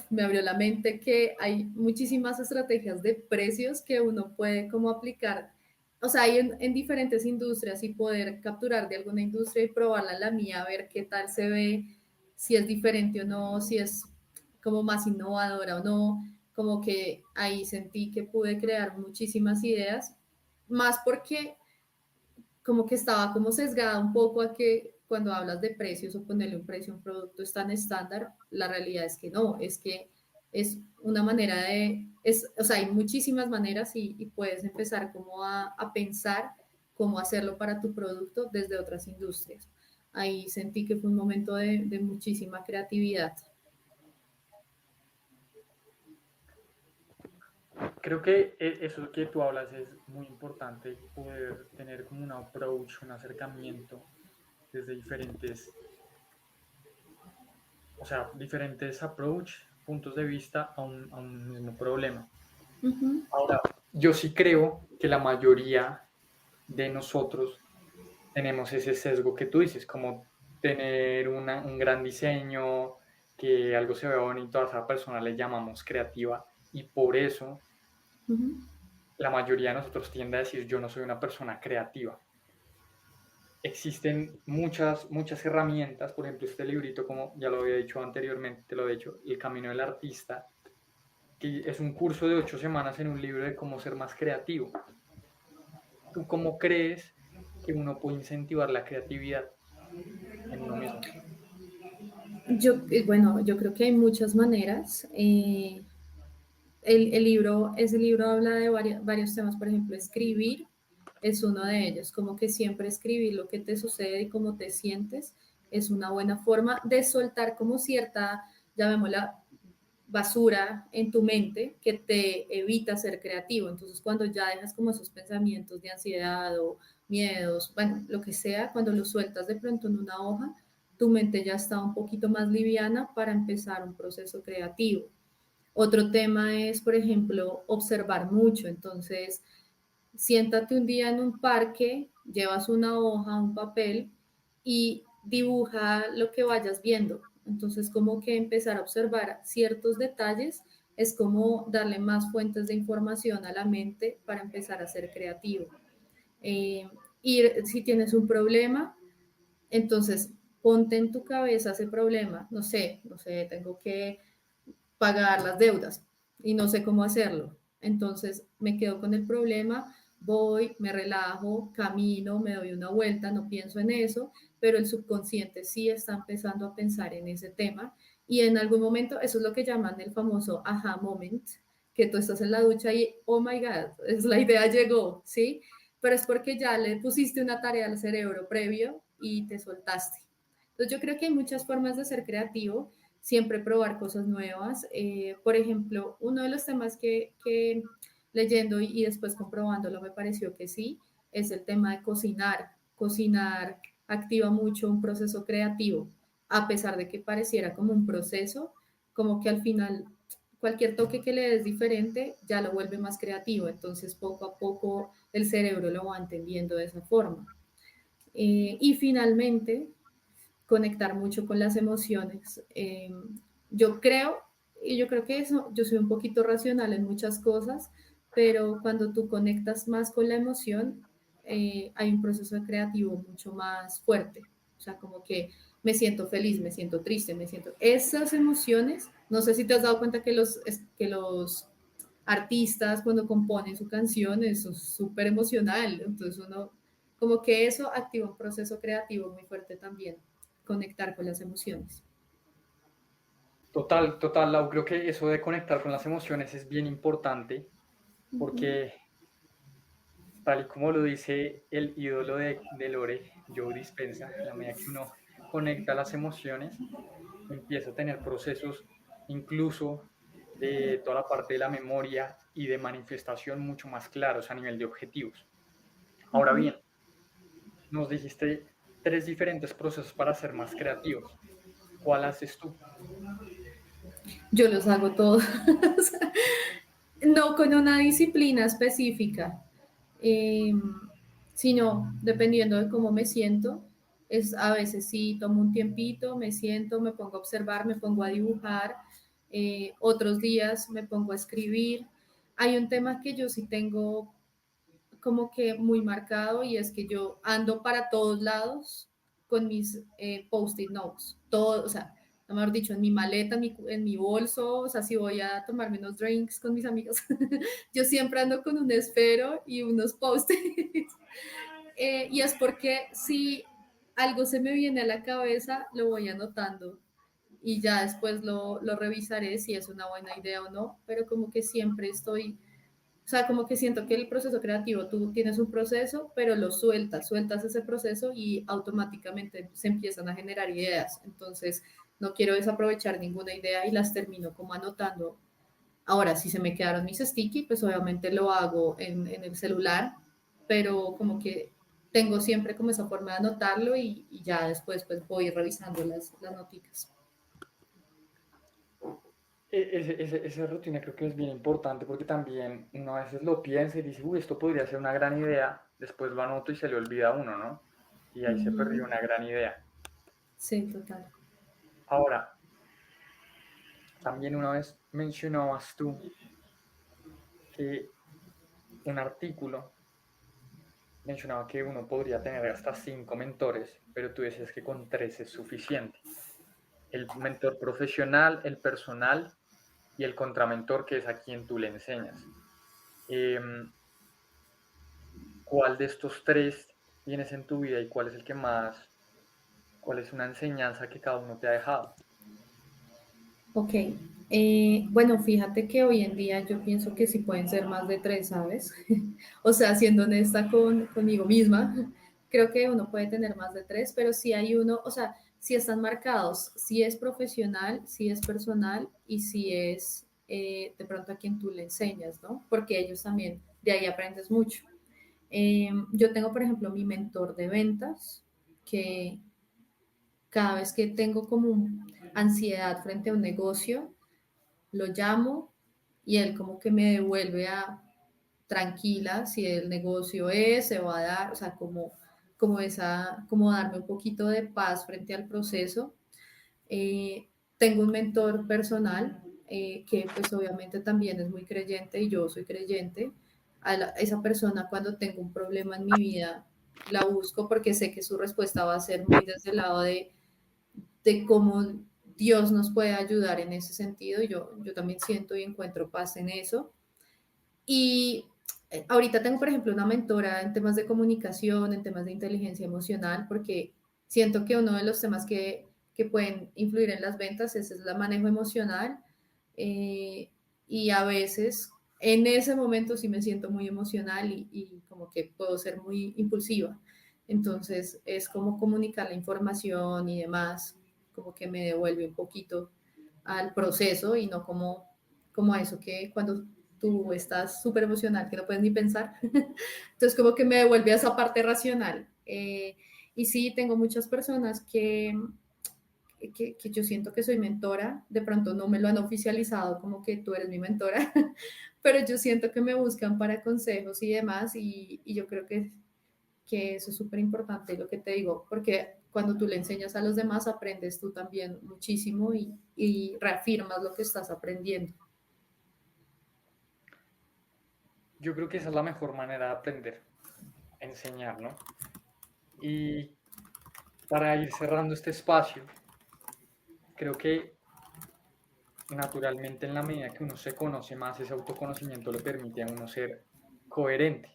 me abrió la mente que hay muchísimas estrategias de precios que uno puede como aplicar, o sea, hay en diferentes industrias y poder capturar de alguna industria y probarla en la mía, a ver qué tal se ve, si es diferente o no, si es como más innovadora o no, como que ahí sentí que pude crear muchísimas ideas, más porque como que estaba como sesgada un poco a que cuando hablas de precios o ponerle un precio a un producto es tan estándar, la realidad es que no, es que es una manera o sea, hay muchísimas maneras y puedes empezar como a pensar cómo hacerlo para tu producto desde otras industrias. Ahí sentí que fue un momento de muchísima creatividad. Creo que eso que tú hablas es muy importante, poder tener como un approach, un acercamiento desde diferentes, o sea, diferentes approach, puntos de vista a un mismo problema. Ujú. Ahora, yo sí creo que la mayoría de nosotros tenemos ese sesgo que tú dices, como tener un gran diseño, que algo se vea bonito, a esa persona le llamamos creativa y por eso Uh-huh. la mayoría de nosotros tiende a decir yo no soy una persona creativa. Existen muchas herramientas, por ejemplo, este librito, como ya lo había dicho anteriormente, te lo he dicho, El Camino del Artista, que es un curso de 8 semanas en un libro de cómo ser más creativo. ¿Tú cómo crees que uno puede incentivar la creatividad en uno mismo? Bueno, yo creo que hay muchas maneras. Ese libro habla de varios temas, por ejemplo, escribir es uno de ellos, como que siempre escribir lo que te sucede y cómo te sientes es una buena forma de soltar como cierta, llamémosla, basura en tu mente que te evita ser creativo. Entonces, cuando ya dejas como esos pensamientos de ansiedad o miedos, bueno, lo que sea, cuando lo sueltas de pronto en una hoja, tu mente ya está un poquito más liviana para empezar un proceso creativo. Otro tema es, por ejemplo, observar mucho. Entonces, siéntate un día en un parque, llevas una hoja, un papel y dibuja lo que vayas viendo. Entonces, como que empezar a observar ciertos detalles es como darle más fuentes de información a la mente para empezar a ser creativo. Y si tienes un problema, entonces ponte en tu cabeza ese problema, no sé, tengo que pagar las deudas y no sé cómo hacerlo. Entonces me quedo con el problema, voy, me relajo, camino, me doy una vuelta, no pienso en eso, pero el subconsciente sí está empezando a pensar en ese tema y en algún momento, eso es lo que llaman el famoso aha moment, que tú estás en la ducha y, oh my God, es la idea llegó, ¿sí? Pero es porque ya le pusiste una tarea al cerebro previo y te soltaste. Entonces yo creo que hay muchas formas de ser creativo, siempre probar cosas nuevas. Por ejemplo, uno de los temas que leyendo y después comprobándolo me pareció que sí, es el tema de cocinar. Cocinar activa mucho un proceso creativo, a pesar de que pareciera como un proceso, como que al final cualquier toque que le des diferente ya lo vuelve más creativo, entonces poco a poco el cerebro lo va entendiendo de esa forma. Y finalmente, conectar mucho con las emociones. Yo creo, y yo creo que eso, yo soy un poquito racional en muchas cosas, pero cuando tú conectas más con la emoción, hay un proceso creativo mucho más fuerte. O sea, como que me siento feliz, me siento triste, me siento... Esas emociones, no sé si te has dado cuenta que los artistas cuando componen su canción es súper emocional, entonces uno, como que eso activa un proceso creativo muy fuerte también, conectar con las emociones. Total, total, Lau, creo que eso de conectar con las emociones es bien importante porque, tal y como lo dice el ídolo de Lore, Joe Dispenza, en la medida que uno conecta las emociones, empieza a tener procesos incluso de toda la parte de la memoria y de manifestación mucho más claros a nivel de objetivos. Ahora bien, nos dijiste tres diferentes procesos para ser más creativos. ¿Cuál haces tú? Yo los hago todos, no con una disciplina específica, eh, sino dependiendo de cómo me siento. Es, a veces sí tomo un tiempito, me siento, me pongo a observar, me pongo a dibujar, otros días me pongo a escribir. Hay un tema que yo sí tengo como que muy marcado y es que yo ando para todos lados con mis post-it notes, todo, o sea, no mejor dicho, en mi maleta, en mi bolso, o sea, si voy a tomarme unos drinks con mis amigos, yo siempre ando con un esfero y unos post-its. Y es porque si algo se me viene a la cabeza, lo voy anotando y ya después lo revisaré si es una buena idea o no, pero como que siempre estoy, o sea, como que siento que el proceso creativo, tú tienes un proceso, pero lo sueltas ese proceso y automáticamente se empiezan a generar ideas. Entonces, no quiero desaprovechar ninguna idea y las termino como anotando. Ahora, si se me quedaron mis sticky, pues obviamente lo hago en el celular, pero como que tengo siempre como esa forma de anotarlo y ya después pues voy revisando las notitas. Esa rutina creo que es bien importante porque también uno a veces lo piensa y dice, uy, esto podría ser una gran idea, después lo anoto y se le olvida a uno, ¿no? Y ahí se perdió una gran idea. Sí, total. Ahora, también una vez mencionabas tú que un artículo mencionaba que uno podría tener hasta 5 mentores, pero tú decías que con 3 es suficiente. El mentor profesional, el personal y el contramentor, que es a quien tú le enseñas. ¿Cuál de estos tres tienes en tu vida y cuál es el que más, cuál es una enseñanza que cada uno te ha dejado? Ok, bueno, fíjate que hoy en día yo pienso que sí pueden ser más de tres, ¿sabes? O sea, siendo honesta conmigo misma, creo que uno puede tener más de tres, pero si hay uno, o sea, si están marcados, si es profesional, si es personal y si es de pronto a quien tú le enseñas, ¿no? Porque ellos también, de ahí aprendes mucho. Yo tengo, por ejemplo, mi mentor de ventas, que cada vez que tengo como ansiedad frente a un negocio, lo llamo y él como que me devuelve a tranquila si el negocio es, se va a dar, o sea, como darme un poquito de paz frente al proceso. Tengo un mentor personal que pues obviamente también es muy creyente y yo soy creyente. Esa persona cuando tengo un problema en mi vida la busco porque sé que su respuesta va a ser muy desde el lado de de cómo Dios nos puede ayudar en ese sentido. Yo también siento y encuentro paz en eso. Y ahorita tengo, por ejemplo, una mentora en temas de comunicación, en temas de inteligencia emocional, porque siento que uno de los temas que pueden influir en las ventas es el manejo emocional. eh, y a veces en ese momento sí me siento muy emocional y como que puedo ser muy impulsiva. Entonces es como comunicar la información y demás, como que me devuelve un poquito al proceso y no como eso que cuando tú estás súper emocional que no puedes ni pensar. Entonces como que me devuelve a esa parte racional. Y sí, tengo muchas personas que yo siento que soy mentora, de pronto no me lo han oficializado como que tú eres mi mentora, pero yo siento que me buscan para consejos y demás y yo creo que eso es súper importante lo que te digo, porque cuando tú le enseñas a los demás aprendes tú también muchísimo y reafirmas lo que estás aprendiendo. Yo creo que esa es la mejor manera de aprender, enseñar, ¿no? Y para ir cerrando este espacio, creo que naturalmente en la medida que uno se conoce más, ese autoconocimiento le permite a uno ser coherente.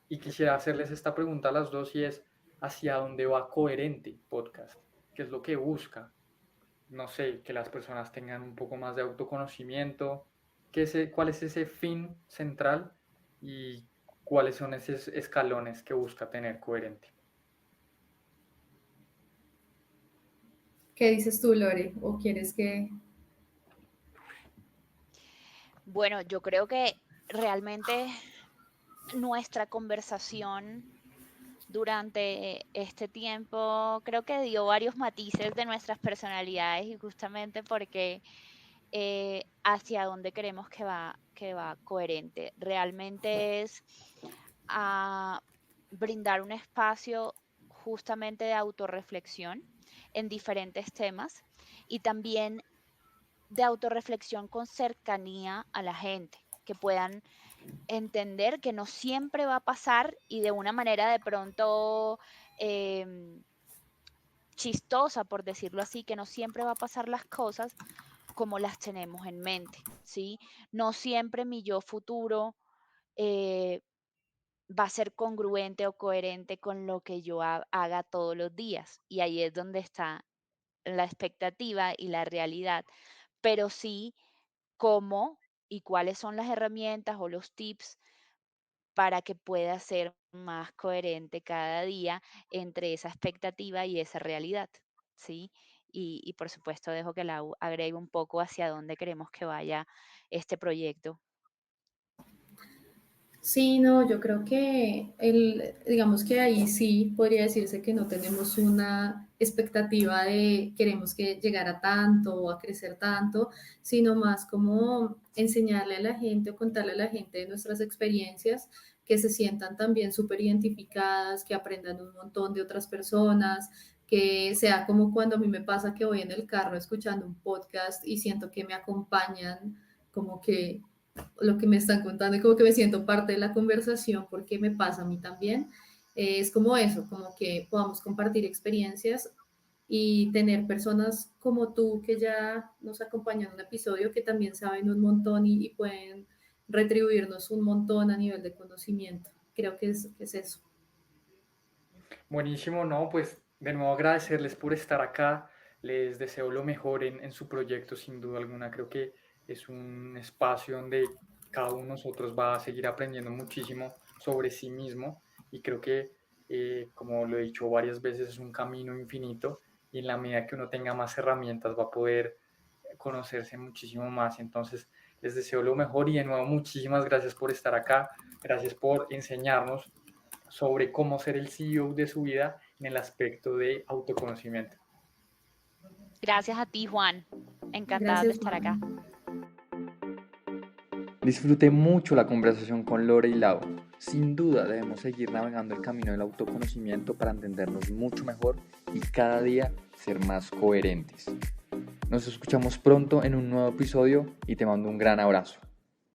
Y quisiera hacerles esta pregunta a las dos y es, ¿hacia dónde va Coherente Podcast? ¿Qué es lo que busca? No sé, que las personas tengan un poco más de autoconocimiento, cuál es ese fin central y cuáles son esos escalones que busca tener Coherente. ¿Qué dices tú, Lore? ¿O quieres que...? Bueno, yo creo que realmente nuestra conversación durante este tiempo creo que dio varios matices de nuestras personalidades y justamente porque hacia dónde queremos que va coherente. Realmente es a brindar un espacio justamente de autorreflexión en diferentes temas y también de autorreflexión con cercanía a la gente, que puedan entender que no siempre va a pasar y de una manera de pronto em, chistosa, por decirlo así, que no siempre va a pasar las cosas como las tenemos en mente, ¿sí? No siempre mi yo futuro eh, va a ser congruente o coherente con lo que yo haga todos los días. Y ahí es donde está la expectativa y la realidad. Pero sí, cómo y cuáles son las herramientas o los tips para que pueda ser más coherente cada día entre esa expectativa y esa realidad, ¿sí? Y por supuesto dejo que Lau agregue un poco hacia dónde queremos que vaya este proyecto. Sí, no, yo creo que digamos que ahí sí podría decirse que no tenemos una expectativa de queremos que llegar a tanto o a crecer tanto, sino más como enseñarle a la gente o contarle a la gente de nuestras experiencias, que se sientan también súper identificadas, que aprendan un montón de otras personas, que sea como cuando a mí me pasa que voy en el carro escuchando un podcast y siento que me acompañan, como que lo que me están contando y como que me siento parte de la conversación porque me pasa a mí también. Es como eso, como que podamos compartir experiencias y tener personas como tú que ya nos acompañan en un episodio que también saben un montón y pueden retribuirnos un montón a nivel de conocimiento. Creo que es eso. Buenísimo, no, pues de nuevo agradecerles por estar acá, les deseo lo mejor en su proyecto, sin duda alguna, creo que es un espacio donde cada uno de nosotros va a seguir aprendiendo muchísimo sobre sí mismo y creo que, como lo he dicho varias veces, es un camino infinito y en la medida que uno tenga más herramientas va a poder conocerse muchísimo más, entonces les deseo lo mejor y de nuevo muchísimas gracias por estar acá, gracias por enseñarnos sobre cómo ser el CEO de su vida en el aspecto de autoconocimiento. Gracias a ti, Juan. Encantada de Gracias, estar acá. Juan. Disfruté mucho la conversación con Lore y Lau. Sin duda debemos seguir navegando el camino del autoconocimiento para entendernos mucho mejor y cada día ser más coherentes. Nos escuchamos pronto en un nuevo episodio y te mando un gran abrazo.